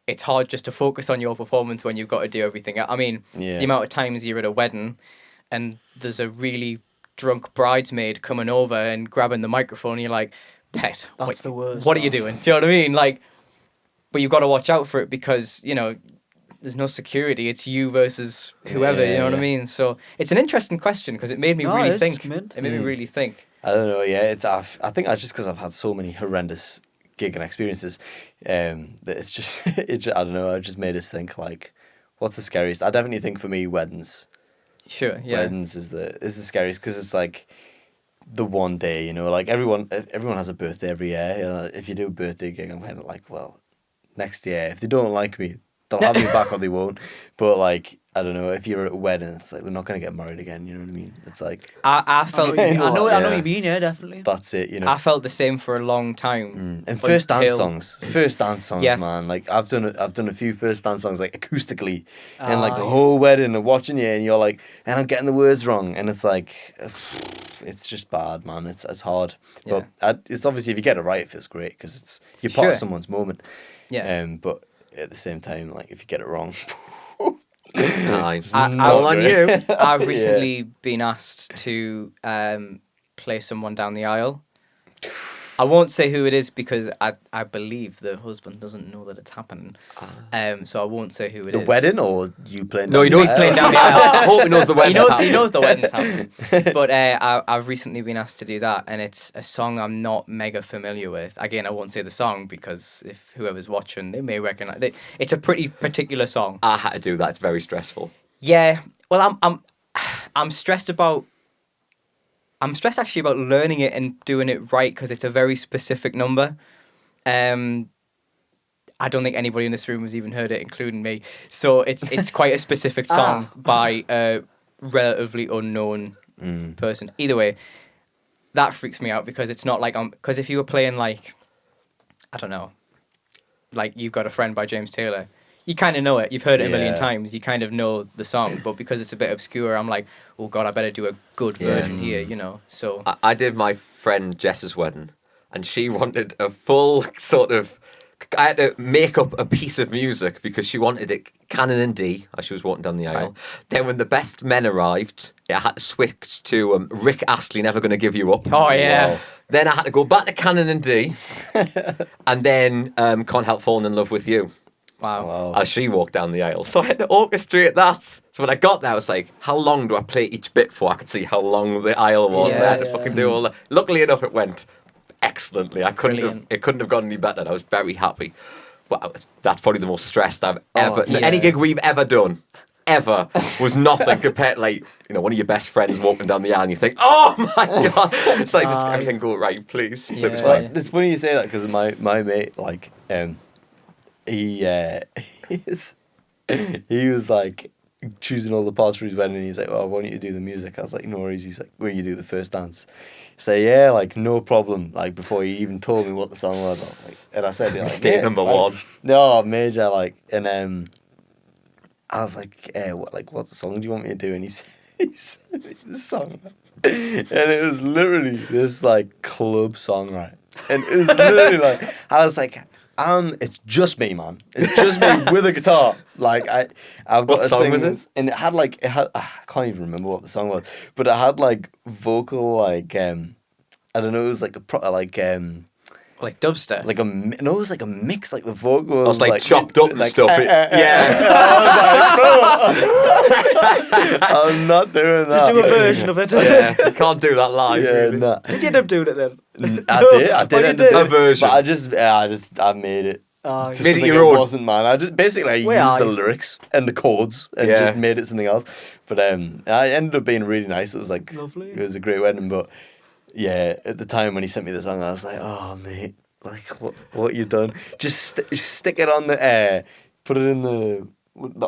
it's hard just to focus on your performance when you've got to do everything. I mean, the amount of times you're at a wedding and there's a really drunk bridesmaid coming over and grabbing the microphone, and you're like, pet, that's the worst. What are you doing? Do you know what I mean? Like, but you've got to watch out for it because, there's no security. It's you versus whoever, you know what I mean? So it's an interesting question because it made me really think. It made me really think. I don't know, I think that's just because I've had so many horrendous gigging experiences that it's just, I don't know, it just made us think like, what's the scariest? I definitely think for me, weddings. Sure, yeah. Weddings is the scariest because it's like the one day, like everyone has a birthday every year. If you do a birthday gig, I'm kind of like, well, next year, if they don't like me, they'll have me back or they won't. But like, I don't know, if you're at a wedding, it's like they're not going to get married again, you know what I mean? It's like... I felt... I know what you mean, yeah, definitely. That's it, I felt the same for a long time. And first dance songs, man. Like, I've done a few first dance songs, like, acoustically. And, like, the whole wedding, and watching you, and you're like, and I'm getting the words wrong. And it's like, it's just bad, man. It's hard. But it's obviously, if you get it right, it feels great, because you're part of someone's moment. Yeah. But at the same time, like, if you get it wrong... all on you. I've recently been asked to play someone down the aisle. I won't say who it is because I believe the husband doesn't know that it's happening. So I won't say who it is. The wedding or you playing? No, he knows he's playing down the aisle. I hope he knows the wedding. He knows the wedding's happening. But I've recently been asked to do that, and it's a song I'm not mega familiar with. Again, I won't say the song because if whoever's watching, they may recognize it. It's a pretty particular song. I had to do that. It's very stressful. Yeah. Well, I'm stressed about. I'm stressed actually about learning it and doing it right because it's a very specific number. I don't think anybody in this room has even heard it, including me. So it's quite a specific song by a relatively unknown person. Either way, that freaks me out because it's not like because if you were playing like, I don't know, like You've Got a Friend by James Taylor, you kind of know it. You've heard it a million times. You kind of know the song. But because it's a bit obscure, I'm like, oh, God, I better do a good version here, So I did my friend Jess's wedding, and she wanted a full sort of... I had to make up a piece of music because she wanted it canon in D as she was walking down the aisle. Right. Then when the best men arrived, I had to switch to Rick Astley, Never Gonna Give You Up. Oh, yeah. Wow. Then I had to go back to canon in D, and then Can't Help Falling in Love with You. Wow. As she walked down the aisle. So I had to orchestrate that. So when I got there, I was like, how long do I play each bit for? I could see how long the aisle was. And I had to fucking do all that. Luckily enough, it went excellently. It couldn't have gone any better. I was very happy. But that's probably the most stressed I've ever... Any gig we've ever done, ever, was nothing compared to, like, one of your best friends walking down the aisle and you think, oh my God. It's like, just everything go right, please. Yeah. It's funny you say that because my mate, like... He was like choosing all the parts for his wedding, and he's like, "Well, why don't you do the music?" I was like, "No worries." He's like, "Will you do the first dance?" So yeah, like no problem. Like before he even told me what the song was, I was like, and I said, like, "State number one." No, major, like, and I was like, "What the song do you want me to do?" And he sent me the song, and it was literally this like club song, right? And it was literally like, I was like, it's just me, man. It's just me with a guitar. Like I've got What to song sing was this, it? and I can't even remember what the song was, but it had like vocal like I don't know, it was like a Like dubstep. like no, it was like a mix, like the vocal I was like chopped up and like, stuff. Yeah. I'm not doing that. Just do a version of it. Yeah. You can't do that live. Yeah, really. nah. Did you end up doing it then? I did Oh, you end up did? doing A version. but I made it. Oh, To Made it something your own. wasn't, man. I just basically I Where used are the you? lyrics and the chords and Yeah. just made it something else. But I ended up being really nice. It was like Lovely. It was a great wedding. But yeah, at the time when he sent me the song, I was like, oh mate, like what you done? Just stick it on the put it in the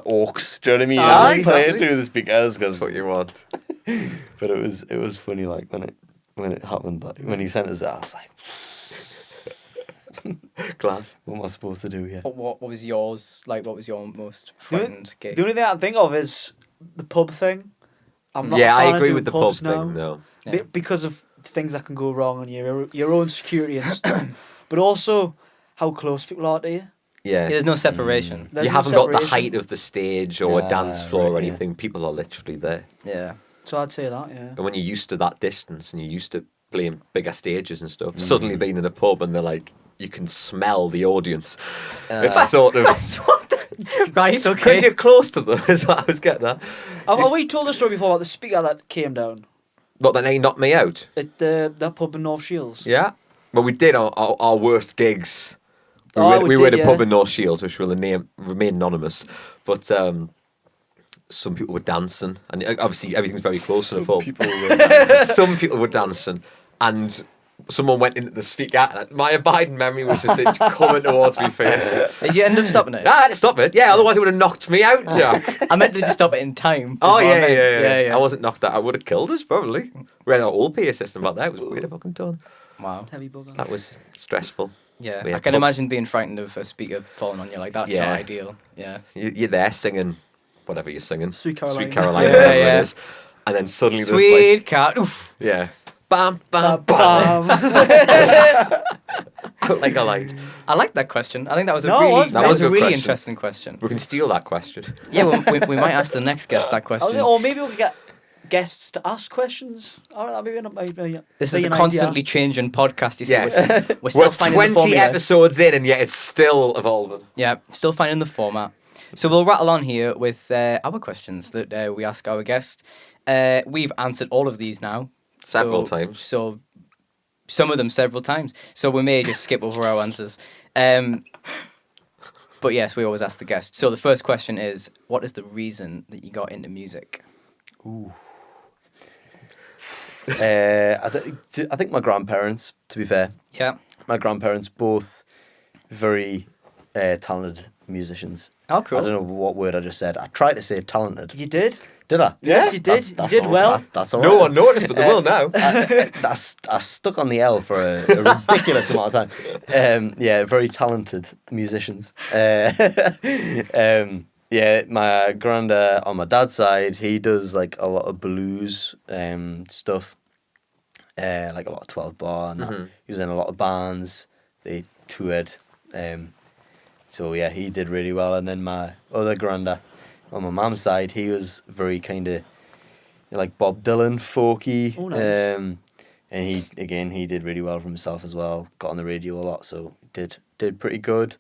aux. Do you know what I mean? Ah, And just play it exactly. through the speakers. That's what you want. But it was funny like when it happened. Like when he sent us that, I was like, Class. what am I supposed to do? Yeah. What was yours? Like, what was your most frightened gig? The only thing I can think of is the pub thing. I'm not. Yeah, a fan I of agree doing with the pub pubs now. thing. No. Yeah. Because of things that can go wrong and your own security and stuff, but also how close people are to you. Yeah. Yeah, there's no separation. There's You no haven't got the separation. height of the stage or a dance floor or right, yeah. anything. People are literally there. Yeah. So I'd say that, yeah. And when you're used to that distance and you're used to playing bigger stages and stuff, suddenly being in a pub and they're like, you can smell the audience. It's sort of Right, because okay. you're close to them. Is what I was getting at. Have we told the story before about the speaker that came down But then he knocked me out. at that pub in North Shields? Yeah. Well, we did our worst gigs. We Oh, were, we we were did, at a pub yeah. in North Shields, which will remain anonymous. But some people were dancing, and obviously everything's very close in a pub. Some people were dancing, and someone went into the speaker, and my abiding memory was just it coming towards my face. Did you end up stopping it? I had to stop it. Yeah, otherwise it would have knocked me out, Jack. I meant to stop it in time. Oh is what I yeah, meant. yeah. I wasn't knocked out. I would have killed us probably. We had our all PA system back there. It was weird have fucking done. Wow. Heavy bugger. That was stressful. Yeah, Yeah, I can pub- imagine being frightened of a speaker falling on you. Like, that's Yeah. not ideal. Yeah. You're there singing whatever you're singing. Sweet Caroline. Sweet Caroline, Yeah, whatever yeah. it is. And then suddenly Sweet there's cat. Oof. like, yeah. Bam, bam, bam. Out like a light. I like that question. I think that was a No, it really, was- that that was was a a good really question. interesting question. We can steal that question. Yeah, well, we might ask the next guest that I was question. or maybe we could get guests to ask questions. Or maybe not. Maybe This be is a an constantly idea. changing podcast. You see, Yes. we're still We're finding the 20 formula. episodes in and yet it's still evolving. Yeah, still finding the format. So we'll rattle on here with our questions that we ask our guest. We've answered all of these now. Several times. So some of them several times. So we may just skip over our answers. But yes, we always ask the guest. So the first question is, what is the reason that you got into music? I think my grandparents, to be fair, Yeah. my grandparents both very talented musicians. Oh, cool. I don't know what word I just said. I tried to say talented. You did. Did I? Yes, you did. You did all- well. that's all No right. one noticed, but they will now. I stuck on the L for a ridiculous amount of time. Yeah, very talented musicians. Yeah, my granddad on my dad's side, he does like a lot of blues stuff, like a lot of 12 bar and that. He was in a lot of bands. They toured. So yeah, he did really well. And then my other granddad on my mum's side, he was very kind of like Bob Dylan, folky. Oh, nice. And he did really well for himself as well. Got on the radio a lot, so did pretty good.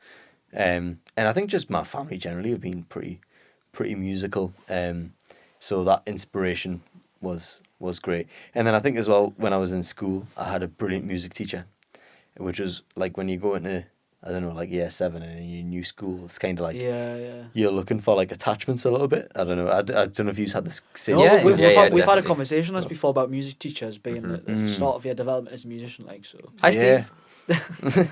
And I think just my family generally have been pretty musical. So that inspiration was great. And then I think as well, when I was in school, I had a brilliant music teacher, which was like when you go into, I don't know, like year 7 in a new school, it's kind of like Yeah. you're looking for like attachments a little bit. I don't know. I don't know if you've had this same. No, Yeah, we've, yeah, we've, yeah, had, we've had a definitely. conversation on this before about music teachers being at the start of your development as a musician. Like so. Hi, Yeah. Steve.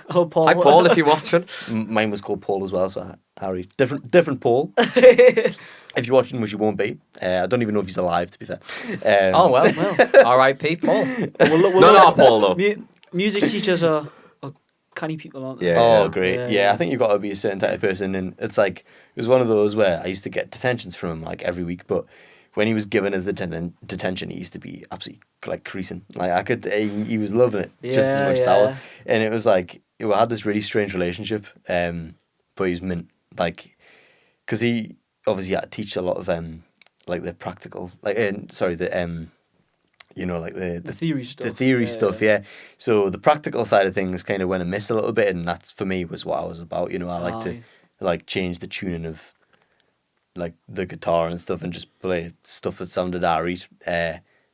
Hello, Paul. Hi, Paul, if you're watching. Mine was called Paul as well, so Harry. Different Paul. If you're watching, which you won't be. I don't even know if he's alive, to be fair. Oh, well. R.I.P. Paul. Not Paul, though. Music teachers are canny people, aren't they? Yeah. Oh, great. Yeah, Yeah, yeah. I think you've got to be a certain type of person. And it's like, it was one of those where I used to get detentions from him like every week, but when he was given his detention, he used to be absolutely like creasing. Like I could, he was loving it just as much as I was. And it was like we had this really strange relationship. But he was mint, like, because he obviously had to teach a lot of like the practical, like you know, like the theory stuff. The theory stuff, yeah. So the practical side of things kind of went amiss a little bit, and that for me was what I was about. You know, I like to like change the tuning of like the guitar and stuff, and just play stuff that sounded alright.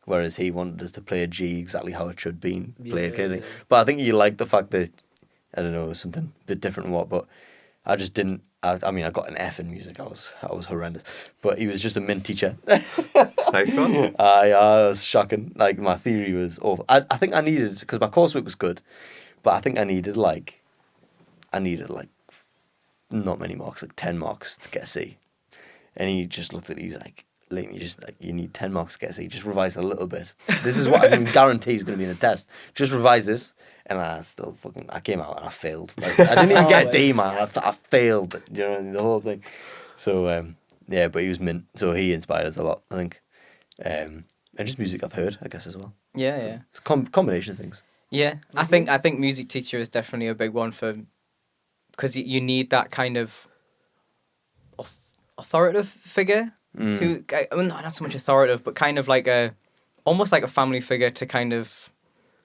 Whereas he wanted us to play a G exactly how it should be, play it kind of thing. But I think he liked the fact that I don't know, it was something a bit different and what, but I just didn't. I mean, I got an F in music. I was horrendous, but he was just a mint teacher. Nice one. I was shocking. Like my theory was awful. I think I needed, because my coursework was good, but I think I needed like not many marks, like 10 marks to get a C. And he just looked at me. He's like, Liam, you need 10 marks to get a C. Just revise a little bit. This is what I can guarantee is going to be in the test. Just revise this. And I came out and I failed. Like, I didn't even get a D, man. I failed, you know, the whole thing. So, yeah, but he was mint. So he inspired us a lot, I think. And just music I've heard, I guess, as well. Yeah, yeah. It's a combination of things. Yeah, I think music teacher is definitely a big one because you need that kind of authoritative figure who, I mean, not so much authoritative, but kind of like almost like a family figure to kind of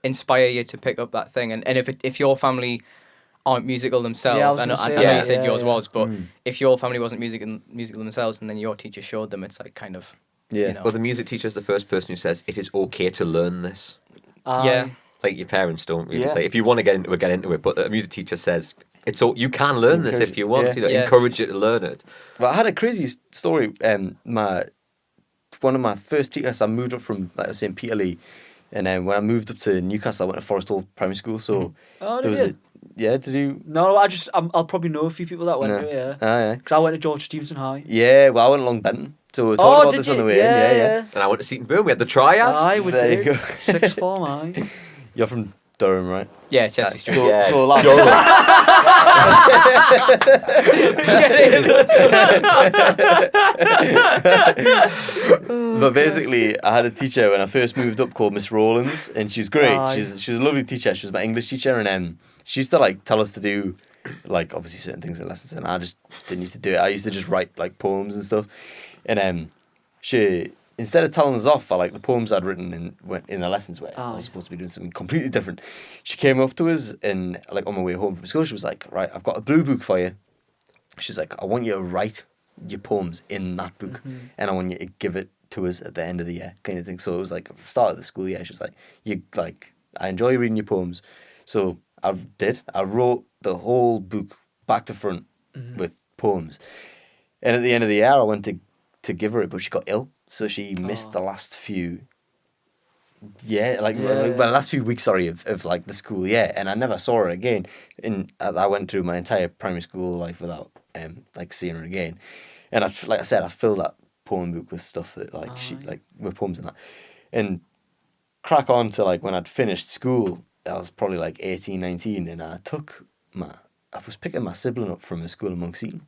inspire you to pick up that thing. And if your family aren't musical themselves, I know you said yours was, but if your family wasn't musical themselves, and then your teacher showed them, it's like kind of you know. Well, the music teacher is the first person who says it is okay to learn this. Yeah. Like your parents don't really say, if you want to get into it, but a music teacher says you can learn this if you want. Encourage you to learn it. Well, I had a crazy story. One of my first teachers, I moved up from, like I was saying, Peterlee, and then when I moved up to Newcastle, I went to Forest Hall Primary School. So there was did you? No, I'll probably know a few people that went to it. Yeah. Yeah. Because I went to George Stevenson High. Yeah, well, I went along Benton. So we talked about this on the way in. Yeah. And I went to Seaton Boom. We had the triads. Aye, we There you did. go. Sixth form, aye. You're from Durham, right? Yeah, Chelsea Street. So but basically, I had a teacher when I first moved up called Miss Rowlands, and she's great. She's a lovely teacher. She was my English teacher, and she used to like tell us to do like obviously certain things in lessons, and I just didn't used to do it. I used to just write like poems and stuff, and she, instead of telling us off for like the poems I'd written in the lessons where I was supposed to be doing something completely different, she came up to us and like on my way home from school, she was like, "Right, I've got a blue book for you." She's like, "I want you to write your poems in that book, and I want you to give it to us at the end of the year," kind of thing. So it was like at the start of the school year. She's like, I enjoy reading your poems, so I did. I wrote the whole book back to front with poems, and at the end of the year, I went to give her it, but she got ill. So she missed the last few, the last few weeks, of like the school year, and I never saw her again. And I went through my entire primary school life without like seeing her again. And I filled that poem book with stuff that with poems and that. And crack on to like when I'd finished school, I was probably like 18, 19, and I was picking my sibling up from a school in Monkseaton.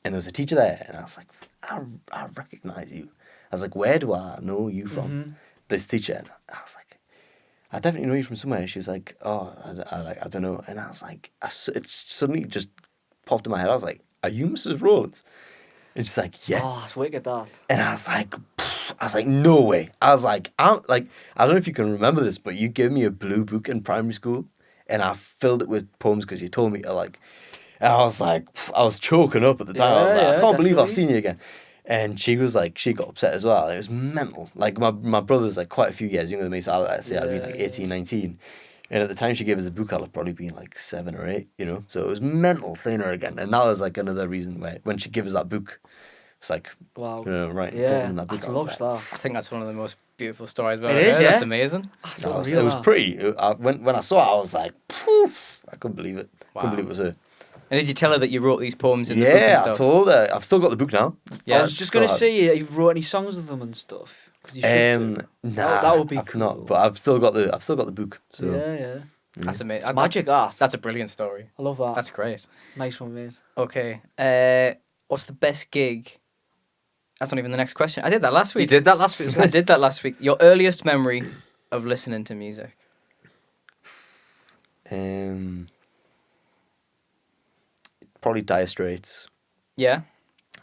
And there was a teacher there, and I was like, I recognise you. I was like, where do I know you from? This teacher. And I was like, I definitely know you from somewhere. She's like, oh, I don't know. And I was like, it suddenly just popped in my head. I was like, are you Mrs. Rhodes? And she's like, yeah. Oh, it's wicked, that. And I was like, no way. I was like, I don't know if you can remember this, but you gave me a blue book in primary school, and I filled it with poems because you told me to like. And I was like, I was choking up at the time. I was like, I can't believe I've seen you again. And she was like, she got upset as well. It was mental. Like my brother's like quite a few years younger than me, so I'd say I'd been like 18, 19. And at the time she gave us the book, I'd have probably been like 7 or 8, you know. So it was mental seeing her again. And that was like another reason where when she gave us that book, it's like, wow, right, yeah, in that book. I love that. I think that's one of the most beautiful stories I've It ever is, heard. yeah. That's amazing. It was pretty. When I saw it, I was like, poof, I couldn't believe it. Wow. Couldn't believe it was her. And did you tell her that you wrote these poems in the book and Yeah, stuff? I told her. I've still got the book now. Yeah. I was just going to say, you wrote any songs with them and stuff? Because you should do. Nah, that would be I've cool. not, but I've still got the book. So Yeah. That's amazing. It's magic art. That's a brilliant story. I love that. That's great. Nice one, mate. Okay. What's the best gig That's not even the next question. I did that last You week. did that last week. I did that last week. Your earliest memory of listening to music? Probably Dire Straits. Yeah.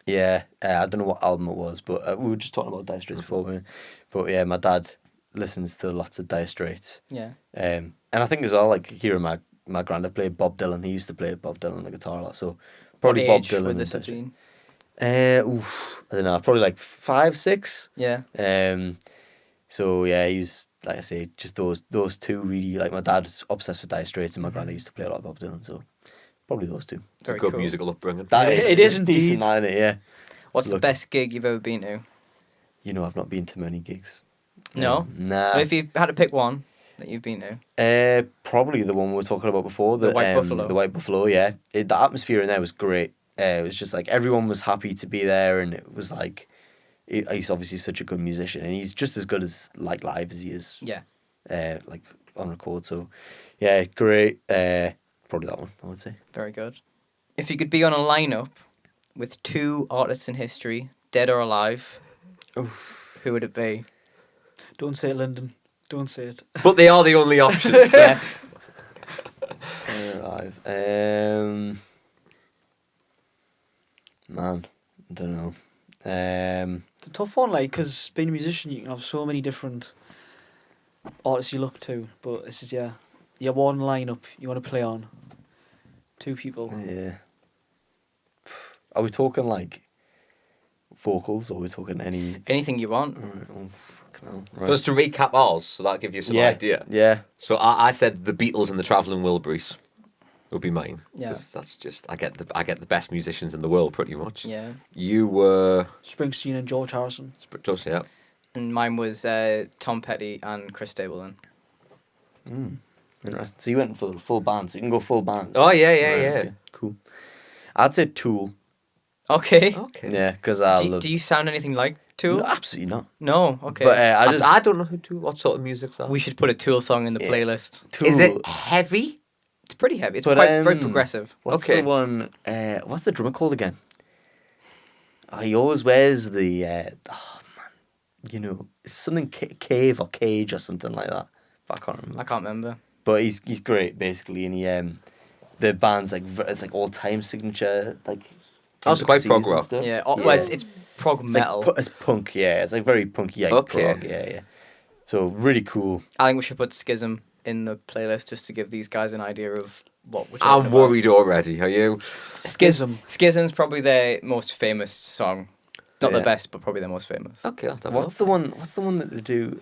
Yeah, I don't know what album it was, but we were just talking about Dire Straits before. But yeah, my dad listens to lots of Dire Straits. Yeah. And I think as well, like hearing my granddad play Bob Dylan. He used to play Bob Dylan on the guitar a lot. So probably What Bob age Dylan. would and this Dire have Straits. been? I don't know, probably like 5, 6. Yeah. So yeah, he was, like I say, just those two really. Like my dad's obsessed with Dire Straits, and my granddad used to play a lot of Bob Dylan. So probably those two. It's a Very good cool. musical upbringing. That It is decent, indeed. that, innit? Yeah. What's the Look. best gig you've ever been to? You know, I've not been to many gigs. No? Nah. If you had to pick one that you've been to. Probably the one we were talking about before. The White Buffalo. The White Buffalo, yeah. The atmosphere in there was great. It was just like everyone was happy to be there, and it was like he's obviously such a good musician, and he's just as good as like live as he is Yeah. like on record. So yeah, great. Probably that one, I would say. Very good. If you could be on a lineup with 2 artists in history, dead or alive, who would it be? Don't say it, Lyndon. Don't say it. But they are the only options. Yeah. Alive. Man, I don't know. It's a tough one, like, because being a musician, you can have so many different artists you look to. But this is your one lineup you want to play on. 2 people. Yeah. Are we talking like vocals, or are we talking any? Anything you want. Oh, fucking hell. Right. Just to recap ours, so that'll give you some yeah, idea. Yeah. So I said the Beatles and the Travelling Wilburys would be mine. Yeah. 'Cause that's just I get the best musicians in the world pretty much. Yeah. You were Springsteen and George Harrison. just yeah. And mine was Tom Petty and Chris Stapleton. Interesting. So you went for the full band, so you can go full band. Oh yeah, Right, yeah. okay, cool. I'd say Tool. Okay. Okay. Yeah, because I Do, love. do you sound anything like Tool? No, absolutely not. No. Okay. But I I don't know what sort of music's that. we should put a Tool song in the Yeah. playlist. Tool. Is it heavy? It's pretty heavy. It's But, quite very progressive. What's Okay. the one? What's the drummer called again? Oh, he always wears the. Oh man, you know, it's something cave or cage or something like that. But I can't remember. I can't remember. But he's great basically, and he the band's like it's like all time signature like. Oh, it's quite prog intricacies and rock. stuff. Yeah. Well, it's prog It's metal. like it's punk, yeah. It's like very punky, like Okay. prog, yeah. So really cool. I think we should put Schism in the playlist just to give these guys an idea of what we're talking I'm about. worried already. Are you? Schism. Schism's probably their most famous song. Not the Yeah. best, but probably their most famous. Okay. I'll have a What's the one? What's the one that they do?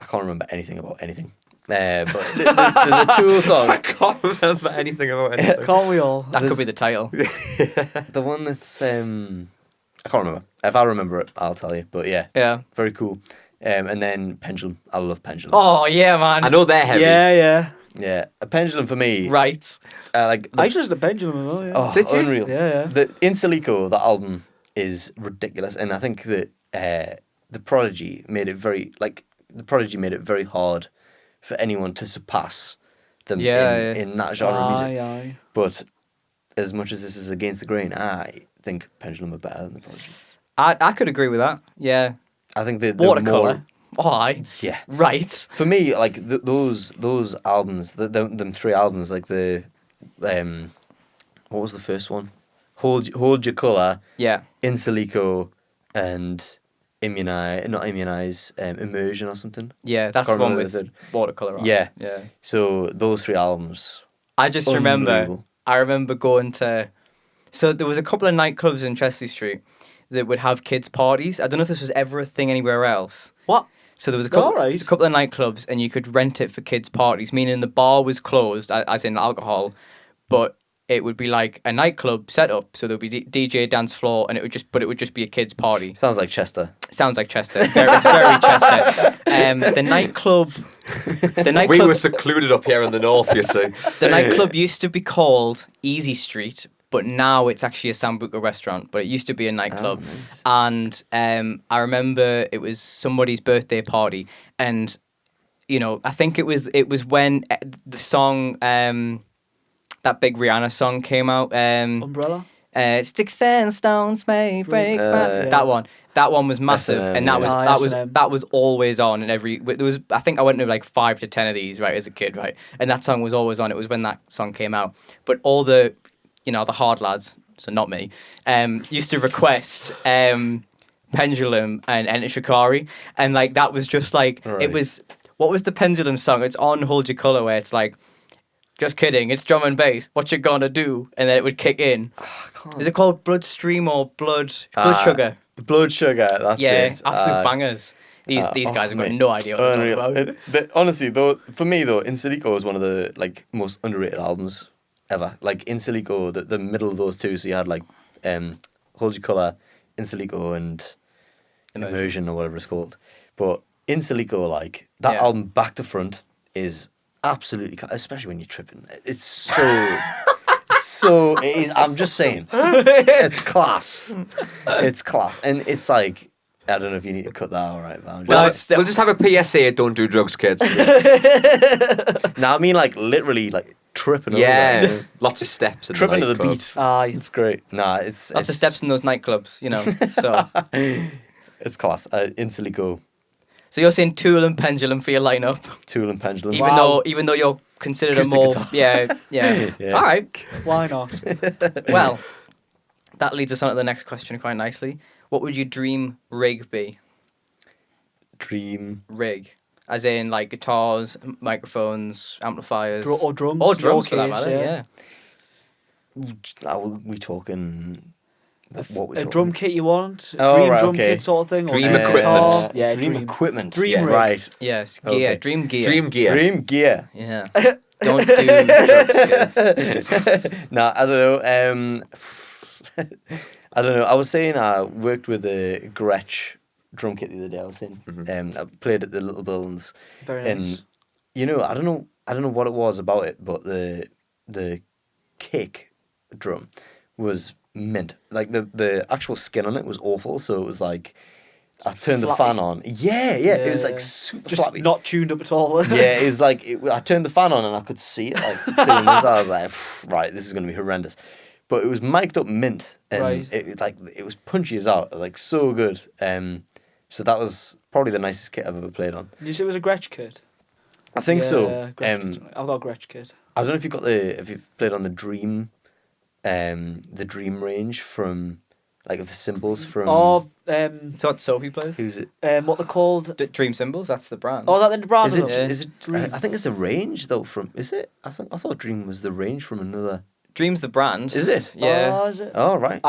I can't remember anything about anything. But there's a Tool song. I can't remember anything about anything. Can't we all? That could be the title. The one that's I can't remember. If I remember it, I'll tell you. But yeah, Yeah. very cool. And then Pendulum. I love Pendulum. Oh yeah, man. I know they're heavy. Yeah. Yeah, a Pendulum for me. Right. Like I just listened to Pendulum as well, yeah. oh, Did you? unreal. Yeah. The In Silico, that album is ridiculous, and I think that the Prodigy made it very very hard for anyone to surpass them in that genre of music. Aye. But as much as this is against the grain, I think Pendulum are better than the Prodigy. I could agree with that. Yeah. I think the Watercolor. more- Oh, aye. yeah. Right. For me, like those albums, them 3 albums, like the what was the first one? Hold Your Colour, Yeah. In Silico, and Immunize, Immersion or something. Yeah. That's Can't the one remember with the third. watercolor on. Yeah. Yeah. So those 3 albums. I just remember. Unbelievable. I remember going to. So there was a couple of nightclubs in Chesley Street that would have kids' parties. I don't know if this was ever a thing anywhere else. What? So there was a couple, Alright. there was a couple of nightclubs, and you could rent it for kids' parties. Meaning the bar was closed, as in alcohol, but it would be like a nightclub set up. So there would be DJ, dance floor, and it would just be a kids' party. Sounds like Chester. Sounds like Chester. It's very Chester. The nightclub. We were secluded up here in the north, you see. The nightclub used to be called Easy Street, but now it's actually a Sambuca restaurant. But it used to be a nightclub, and I remember it was somebody's birthday party, and you know, I think it was when the song that big Rihanna song came out. Umbrella? Sticks and stones may break. Yeah. That one was massive, S&M, and that was yeah. that was S&M. that was always on. And there was, I think I went to like 5 to 10 of these, right, as a kid, right, and that song was always on. It was when that song came out. But all the, the hard lads, so not me, used to request Pendulum and Enter Shikari, and like that was just like Right. it was. What was the Pendulum song? It's on Hold Your Colour, where it's like, just kidding, it's drum and bass. What you gonna do? And then it would kick in. Is it called Bloodstream or Blood Sugar? Blood Sugar, that's Yeah, it. absolute bangers. These guys have got no idea what they're talking about. Honestly, though, for me though, In Silico is one of the like most underrated albums ever. Like In Silico, the middle of those two. So you had like Hold Your Colour, In Silico, and Immersion or whatever it's called. But In Silico, like that album back to front is absolutely, especially when you're tripping. It's so. So it is. I'm just saying, it's class. It's class, and it's like I don't know if you need to cut that out, right? But I'm Well, just, we'll just have a PSA: don't do drugs, kids. I mean, like literally, like tripping. Yeah, over that, lots of steps. In tripping to the nightclub. beat. Aye. It's great. Nah, it's Lots of steps in those nightclubs, So, It's class. Instantly go so you're saying Tool and Pendulum for your lineup, Tool and Pendulum. even though you're considered a Acoustic more guitar. yeah. Yeah. All right. Why not? Well, that leads us on to the next question quite nicely. What would your dream rig be? Dream. Rig, as in like guitars, microphones, amplifiers, Or drums. or drums for your that case, matter. Yeah. Are we talking? What we A talking? drum kit you want? Oh, Dream right, drum okay. kit sort of thing? Dream or equipment. guitar? Yeah, dream equipment. Dream Yeah. rig. Right. Yes, gear, Okay. dream gear. Dream gear. Dream gear. Yeah. Don't do drugs, kids. No, I don't know. I don't know. I was saying I worked with a Gretsch drum kit the other day. I was saying I played at the Little Buildings, Very nice. and I don't know what it was about it, but the kick drum was mint. Like the actual skin on it was awful. So it was like I turned the fan on. Yeah, it was like super Just flappy. not tuned up at all. Yeah, it was like I turned the fan on and I could see it like doing this. I was like, right, this is going to be horrendous. But it was mic'd up mint, and Right. it was punchy as out, like so good. So that was probably the nicest kit I've ever played on. Did you say it was a Gretsch kit? I think Yeah, so. Gretsch kit's nice. I've got a Gretsch kit. I don't know if you've played on the Dream range from like the cymbals from. Or So what Sophie plays? Who's it? what they're called? Dream Cymbals, that's the brand. Oh, that the brand Is it? of them? Is it? Dream. I think it's a range though. From is it? I thought Dream was the range from another. Dream's the brand. Is it? Yeah. Oh, is it? Oh right.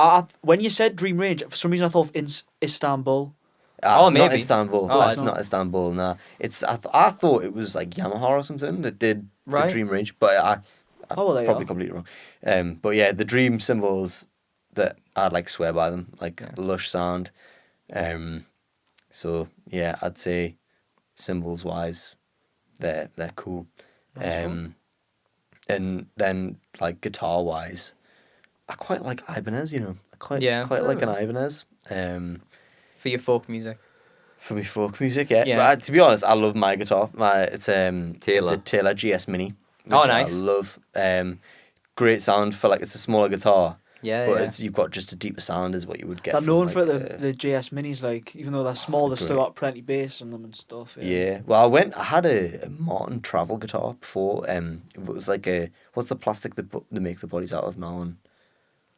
When you said Dream Range, for some reason I thought of Istanbul. Oh, It's maybe. not Istanbul. Oh, No, it's it's not. not Istanbul. Nah, it's. I thought it was like Yamaha or something that did Right. the Dream range, but I Oh, well, they probably are. completely wrong. But yeah, the Dream cymbals that I'd like swear by them, like lush sound. So yeah, I'd say cymbals wise, they're cool. And then like guitar wise, I quite like Ibanez. I quite like an Ibanez. For your folk music. For me folk music, yeah. Yeah. But to be honest, I love my guitar. It's a Taylor. Taylor GS Mini. Which Oh, nice. I love. Great sound for like it's a smaller guitar. Yeah, But yeah. you've got just a deeper sound is what you would get. They're from, known like, for the JS Minis, like, even though they're small, they've still great. got plenty bass on them and stuff. Yeah. Well, I had a Martin travel guitar before. It was like what's the plastic they make the bodies out of now? And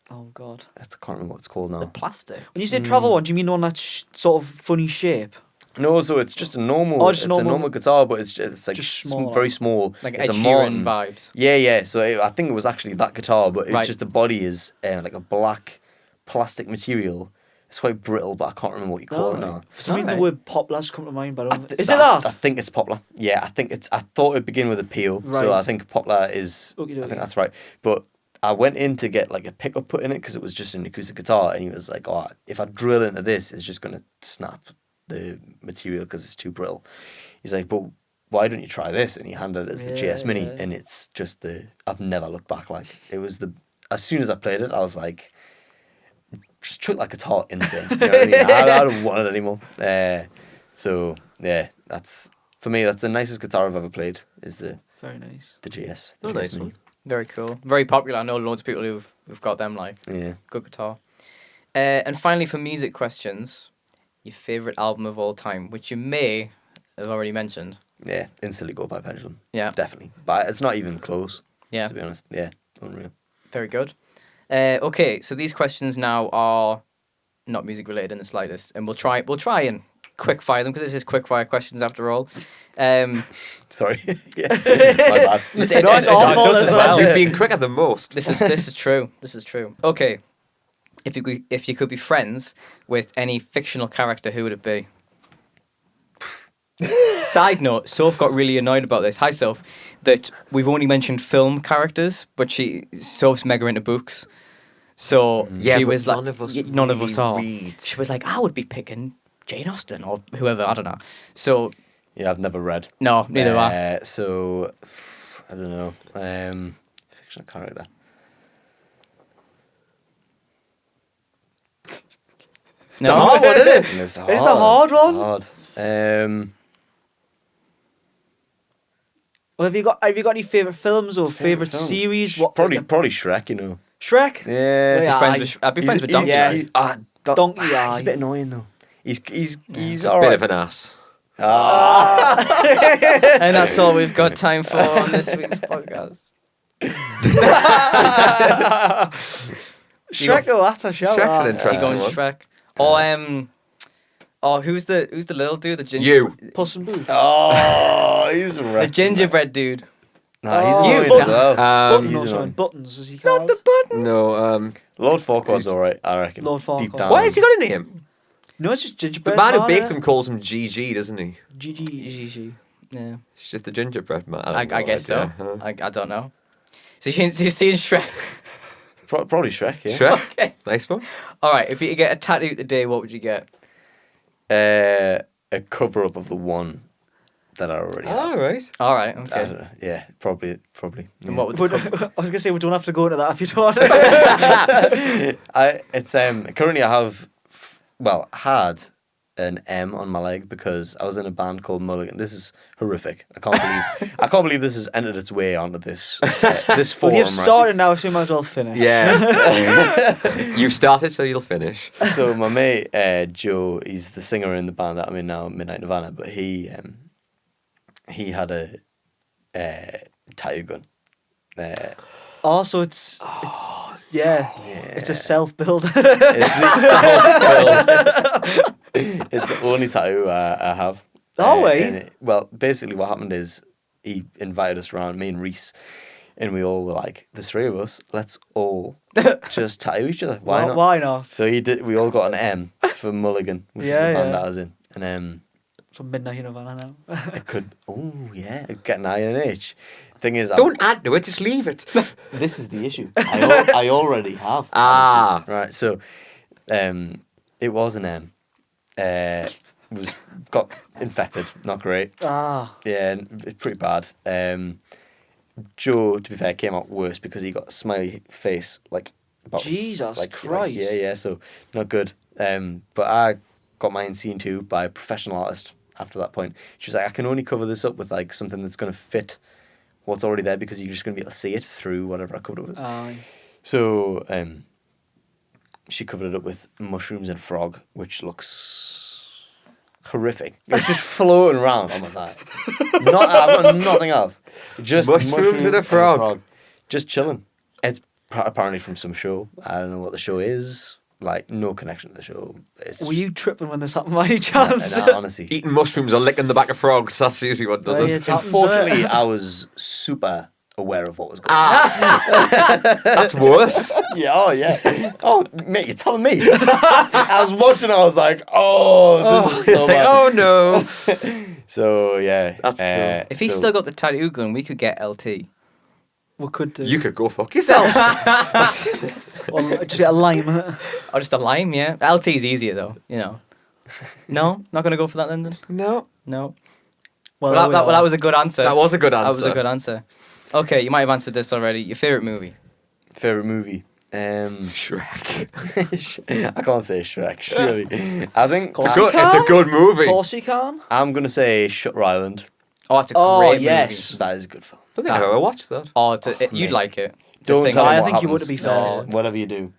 Oh, God. I can't remember what it's called now. The plastic. When you say travel one, do you mean one that's sort of funny shape? No, so it's just a normal. Oh, It's just a normal- normal guitar, but it's like Just small, very small. Like it's Ed a Sheeran Martin. vibes. Yeah. So I think it was actually that guitar, but Right. it's just the body is like a black plastic material. It's quite brittle, but I can't remember what you call it now. For some reason, the Alright. word poplar's come to mind, but I don't th- Is it that? I think it's Poplar. Yeah, I think it's. I thought it'd begin with a P-O, so Right. I think Poplar is. Okey-dokey. I think that's right. But I went in to get like a pickup put in it because it was just an acoustic guitar, and he was like, "Oh, if I drill into this, it's just gonna snap the material because it's too brittle." He's like, "But why don't you try this?" And he handed it as the GS Mini, Yeah. and it's just I've never looked back. Like it was as soon as I played it, I was like, just chuck that guitar in the bin. You know what I mean? I don't want it anymore. So yeah, that's for me. That's the nicest guitar I've ever played. Is the Very nice. GS. Oh, The nice GS Mini. one. Very cool. Very popular. I know loads of people who've got them, like, Yeah. good guitar. And finally, for music questions, your favourite album of all time, which you may have already mentioned. Yeah, Instantly Go by Pendulum. Yeah. Definitely. But it's not even close, Yeah. to be honest. Yeah, unreal. Very good. Okay, so these questions now are not music related in the slightest, and we'll try and quick fire them, because this is quick fire questions after all. Sorry. Yeah. My bad. It's it's our fault us as as well. well. You've been quicker than most. This is true. This is true. Okay, if you could be friends with any fictional character, who would it be? Side note, Soph got really annoyed about this. Hi, Soph. That we've only mentioned film characters, but Soph's mega into books. So Yeah, she but was like, none of us none of us really are. read. She was like, I would be picking Jane Austen or whoever. I don't know. So Yeah, I've never read. no, neither have I. So, I don't know. Fictional character. No, hard one, isn't it? It's a hard one. It's hard. Well, have you got any favourite films or favourite films. series? Probably Shrek, you know. Shrek. Yeah. Yeah. I'd be friends with Donkey. yeah. Donkey, He's aye. a bit annoying though. He's He's a alright. bit of an ass. And that's all we've got time for on this week's podcast. Shrek, though, that's a shout. Shrek's an You interesting going one. Shrek? Oh, who's the little dude? The ginger. You. Puss in Boots. Oh, he's a The wreck. gingerbread dude. Nah, he's Oh, annoying you. as well. Button he's or something. annoying. Buttons, was he called? Not the buttons. No, Lord Farquaad's alright, I reckon. Lord Deep Farquaad. down. why has he got a name? No, it's just The gingerbread. man who baked him calls him GG, doesn't he? GG. Gigi. Yeah. It's just the gingerbread man. I guess so. idea, huh? I don't know. So you've seen Shrek. Probably Shrek, yeah. Shrek? Okay. Nice one. All right. If you could get a tattoo today, what would you get? A cover up of the one that I already have. All right. All right. I Okay. don't know. Yeah, probably. Yeah. And what would the cover? I was gonna say we don't have to go into that if you don't. Currently I have had an M on my leg because I was in a band called Mulligan. This is horrific. I can't believe this has entered its way onto this this Well, forum. you've right? started now, so you might as well finish. Yeah. You've started, so you'll finish. So my mate Joe, he's the singer in the band that I'm in now, Midnight Nirvana. But he had a tattoo gun. Also, it's it's a self-build. It's the only tattoo I have. Oh, wait. and well, basically what happened is he invited us around, me and Reese, and we all were like, there's three of us, let's all just tattoo each other. Why not? Why not? So we all got an M for Mulligan, which is the Yeah, band yeah. that I was in. And So Midnight Nirvana now. it could, get an I and an H. Thing is, Don't add to it, just leave it. this is the issue. I already have. Ah. Right, so it was an M. Got infected, not great. Ah. Yeah, it's pretty bad. Joe, to be fair, came out worse because he got a smiley face, like about Jesus like, Christ. yeah, so not good. But I got mine seen to by a professional artist after that point. She was like, I can only cover this up with like something that's gonna fit what's already there because you're just gonna be able to see it through whatever I covered it with. Aye. So she covered it up with mushrooms and frog, which looks horrific. It's just floating around on my thigh. I've got nothing else. Just Mushrooms and a frog. Just chilling. It's apparently from some show. I don't know what the show is. Like, no connection to the show. It's Were you tripping when this happened by any chance? honestly. Eating mushrooms or licking the back of frogs, that's usually what does Well, it. it happens, Unfortunately, doesn't it? I was super aware of what was going on. That's worse. Yeah, oh yeah. Oh, mate, you're telling me. I was watching, I was like, oh, this is so bad. Oh no. So, yeah. That's cool. If he's so- still got the tattoo gun, we could get LT. We could do. You could go fuck yourself. Or just get a lime. Or just a lime, yeah. LT's easier though, you know. No, not gonna go for that, Lyndon. No. No. Well, Well, that was a good answer. That was a good answer. That was a good answer. Okay, you might have answered this already. Your favorite movie? Favorite movie? Shrek. I can't say Shrek, surely. I think Course Good. It's a good Of movie. course you can. I'm going to say Shutter Island. Oh, it's a Oh, great yes. movie. That is a good film. I don't think I've ever watched that. Oh, you'd mate. like it. It's a Don't thing. tell them I what think you would, happens. to be fair. No. Whatever you do,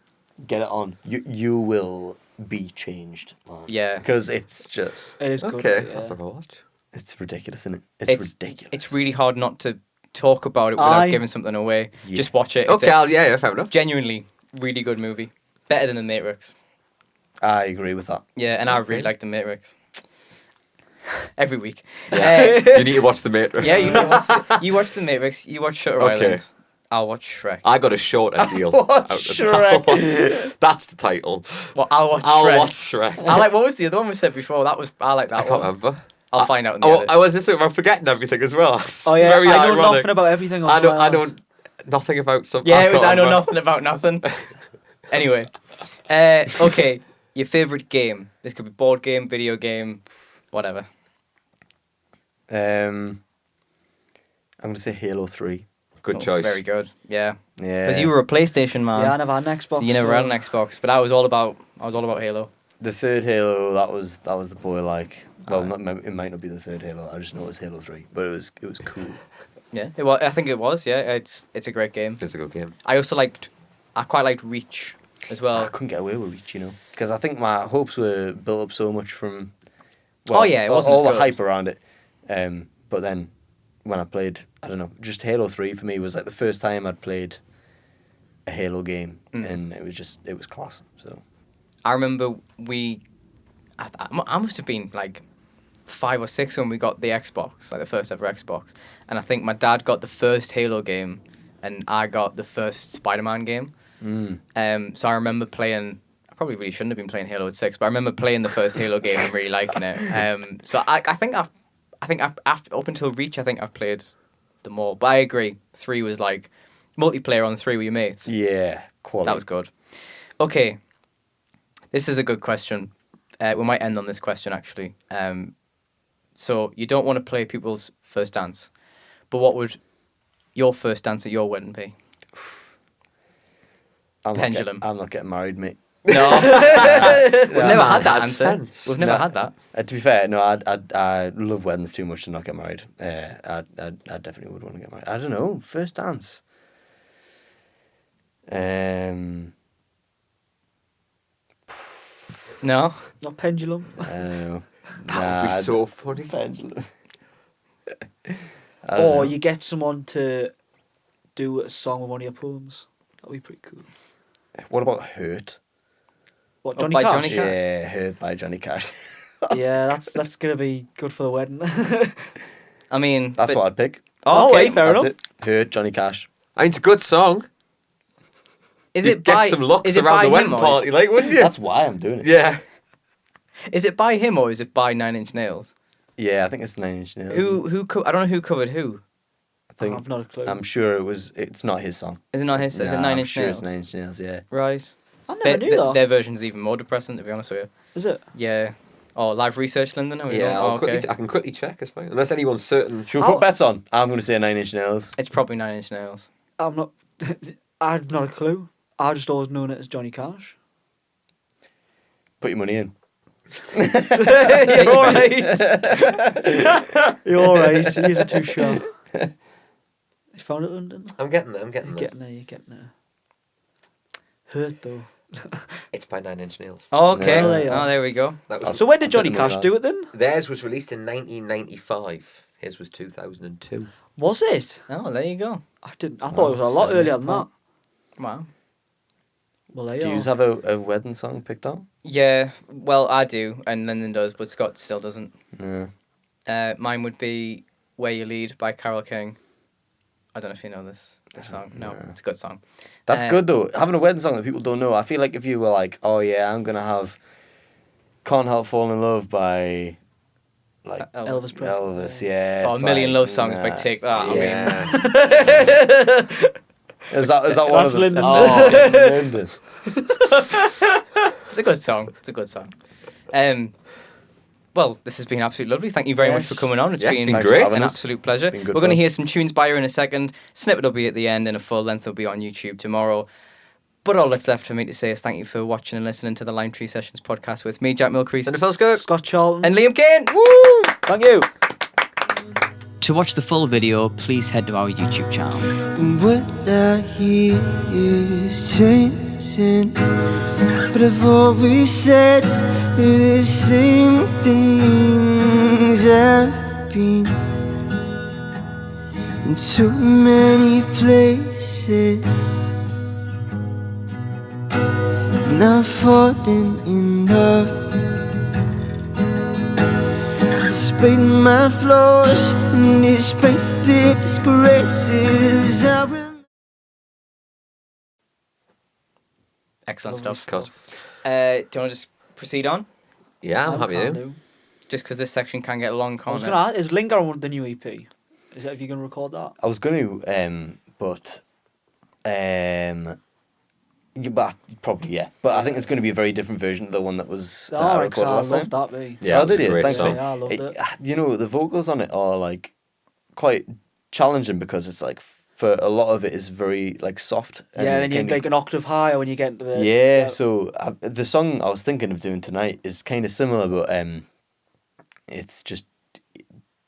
get it on. You will be changed, man. Yeah. Because it's just... It is good. Okay, yeah. I'll have a watch. It's ridiculous, isn't it? It's ridiculous. It's really hard not to talk about it without Aye. giving something away. Yeah. Just watch it. It's Okay, yeah, fair enough. genuinely really good movie. Better than The Matrix. I agree with that. Yeah, and I really like The Matrix. Every week. Yeah. You need to watch The Matrix. Yeah, you watch The Matrix, you watch Shutter Okay. Island. I'll watch Shrek. I got a shorter deal. watch out of Shrek. that. That's the title. Well, I'll watch I'll Shrek. watch Shrek. I like, what was the other one we said before? I like I that can't one. remember. I'll find out in the Oh, edit. I was just I'm forgetting everything as well. It's Oh, yeah. very I know ironic. nothing about everything. I know nothing about something. Yeah, it was I know nothing about nothing. Anyway, okay, your favourite game. This could be board game, video game, whatever. I'm going to say Halo 3. Good Oh, choice. Very good. Yeah, Yeah. because you were a PlayStation man. Yeah, I never had an Xbox. so you never had an Xbox, but I was all about Halo. The third Halo, that was the boy like. Well, it might not be the third Halo. I just know it was Halo 3, but it was cool. Yeah, I think it was. Yeah, it's a great game. It's a good game. I quite liked Reach as well. I couldn't get away with Reach, because I think my hopes were built up so much from. Oh, yeah, it wasn't all as the good. hype around it. But then, when I played, I don't know, just Halo 3 for me was like the first time I'd played a Halo game, and it was class. So. I remember I must have been like 5 or 6 when we got the Xbox, like the first ever Xbox. And I think my dad got the first Halo game and I got the first Spider-Man game. So I remember playing, I probably really shouldn't have been playing Halo at 6, but I remember playing the first Halo game and really liking it. So I think I've up until Reach, I think I've played them all. But I agree, 3 was like, multiplayer on 3 with your mates. Yeah, quality. That was good. Okay, this is a good question. We might end on this question, actually. So you don't want to play people's first dance, but what would your first dance at your wedding be? Pendulum. I'm not getting married, mate. No. We've never had that has answer. sense. We've never No. had that. To be fair, no, I love weddings too much to not get married. I definitely would want to get married. I don't know. First dance. No? Not Pendulum. I don't know. That would be so funny. Pendulum. Or you get someone to do a song of one of your poems. That'd be pretty cool. What about Hurt? What, Oh, Johnny by Cash? Johnny Cash? Yeah, Hurt by Johnny Cash. Yeah, that's gonna be good for the wedding. I mean... That's but- what I'd pick. Oh, okay. right, fair That's enough. it. Hurt, Johnny Cash. I mean, it's a good song. Is You'd it get by... some looks is it around by the him wedding or- party, like, wouldn't you? That's why I'm doing it. Yeah. Is it by him or is it by Nine Inch Nails? Yeah, I think it's 9 Inch Nails. I don't know who covered who. I think, I've not a clue. I'm sure it's not his song. Is it not his? Is it Nah, Nine I'm Inch sure Nails? it's 9 Inch Nails, yeah. Right. I never knew that. Their version is even more depressing, to be honest with you. Is it? Yeah. Oh, live research, Lyndon? Are we going? Yeah, Oh, okay. I can quickly check, it's fine. Unless anyone's certain. Should we put bets on? I'm going to say 9 Inch Nails. It's probably Nine Inch Nails. I'm not. I've not a clue. I just always known it as Johnny Cash. Put your money in. You're all right. You're all right. You're too sharp. You found it, London? I'm getting there, You're getting there. Hurt though. It's by 9 Inch Nails. Oh, okay. No. There you are. Oh, there we go. That was, So when did I'll Johnny take the money Cash on do that. it then? theirs was released in 1995. His was 2002. Was it? Oh, there you go. I didn't. I thought it was a lot 7 earlier years than that. apart. Wow. Well, there Do you you are. have a wedding song picked out? Yeah, well, I do, and Lyndon does, but Scott still doesn't. No. Mine would be Where You Lead by Carole King. I don't know if you know this song. No, it's a good song. That's good though. Having a wedding song that people don't know. I feel like if you were like, oh yeah, I'm gonna have "Can't Help Falling in Love" by like Elvis Presley. Elvis, yeah. Oh, it's A Million like, Love Songs by nah. Take That. Yeah. Is that one That's of them? Lyndon's. Oh, Lyndon. It's a good song. It's a good song. Well, this has been absolutely lovely. Thank you very much for Yes. coming on. It's Yes, been been great. an absolute pleasure. Been We're good going to fun. hear some tunes by her in a second. Snippet will be at the end, and a full length will be on YouTube tomorrow. But all that's left for me to say is thank you for watching and listening to the Lime Tree Sessions podcast with me, Jack Milcrease, And it feels good. Scott Charlton. and Liam Cain. Woo! Thank you. To watch the full video, please head to our YouTube channel. And what I hear is changing, but I've always said the same things. I've been in too many places, and I'm falling in love. Despite my flaws and despite the disgraces, I remember. Excellent Lovely stuff. Cool. Do you want to just proceed on? Yeah, I'm happy to. Just because this section can get long, I can't was it? going to ask, is Linger on the new EP? Is that if you're going to record that? I was going to, but probably yeah. But I think it's going to be a very different version of the one that was that I Oh, recorded I last time. love that, mate. Yeah, Oh, it's did a you? great Thanks, song. mate. Yeah, I loved it. You know, the vocals on it are like quite challenging because it's like for a lot of it is very like soft. And Yeah, then you're kinda- like an octave higher when you get into the... yeah. So the song I was thinking of doing tonight is kind of similar, but it's just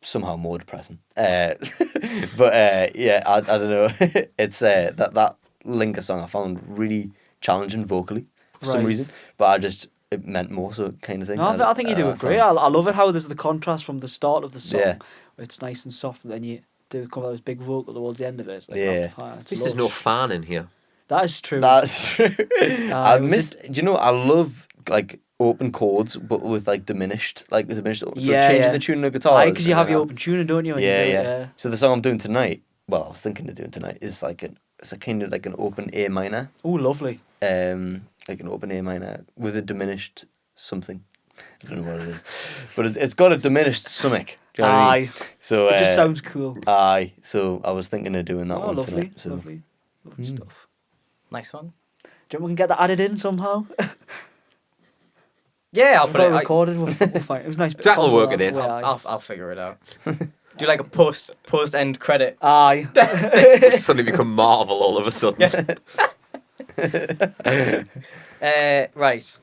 somehow more depressing. But yeah, I don't know. It's that Linker song I found really challenging vocally for some Right. reason, but it meant more so kind of thing. No, I think you do it great. I love it how there's the contrast from the start of the song. Yeah. Where it's nice and soft, and then you do come out this big vocal towards the end of it. It's like Yeah. octave higher. It's At least there's no lush. fan in here. That is true. That's true. I it was missed. Do you know? I love like open chords, but with like diminished. So Yeah, changing yeah. the tune of the guitar. because you have your open tuner, don't you? when you Yeah, do it, yeah. So the song I'm doing tonight, well, I was thinking of doing tonight, is like it's a kind of like an open A minor, Oh, lovely. like an open A minor with a diminished something. I don't know what it is, but it's got a diminished stomach. Do you know what I mean? Aye. So It just sounds cool. aye. So I was thinking of doing that Oh, one lovely. tonight. So. Lovely. Lovely stuff. Nice one. Do you think we can get that added in somehow? Yeah, I'll I've put got it. it recorded. We'll find. It was nice. Jack will fun, work it in. aye. I'll figure it out. Do like a post end credit. Aye. Suddenly become Marvel all of a sudden. Right.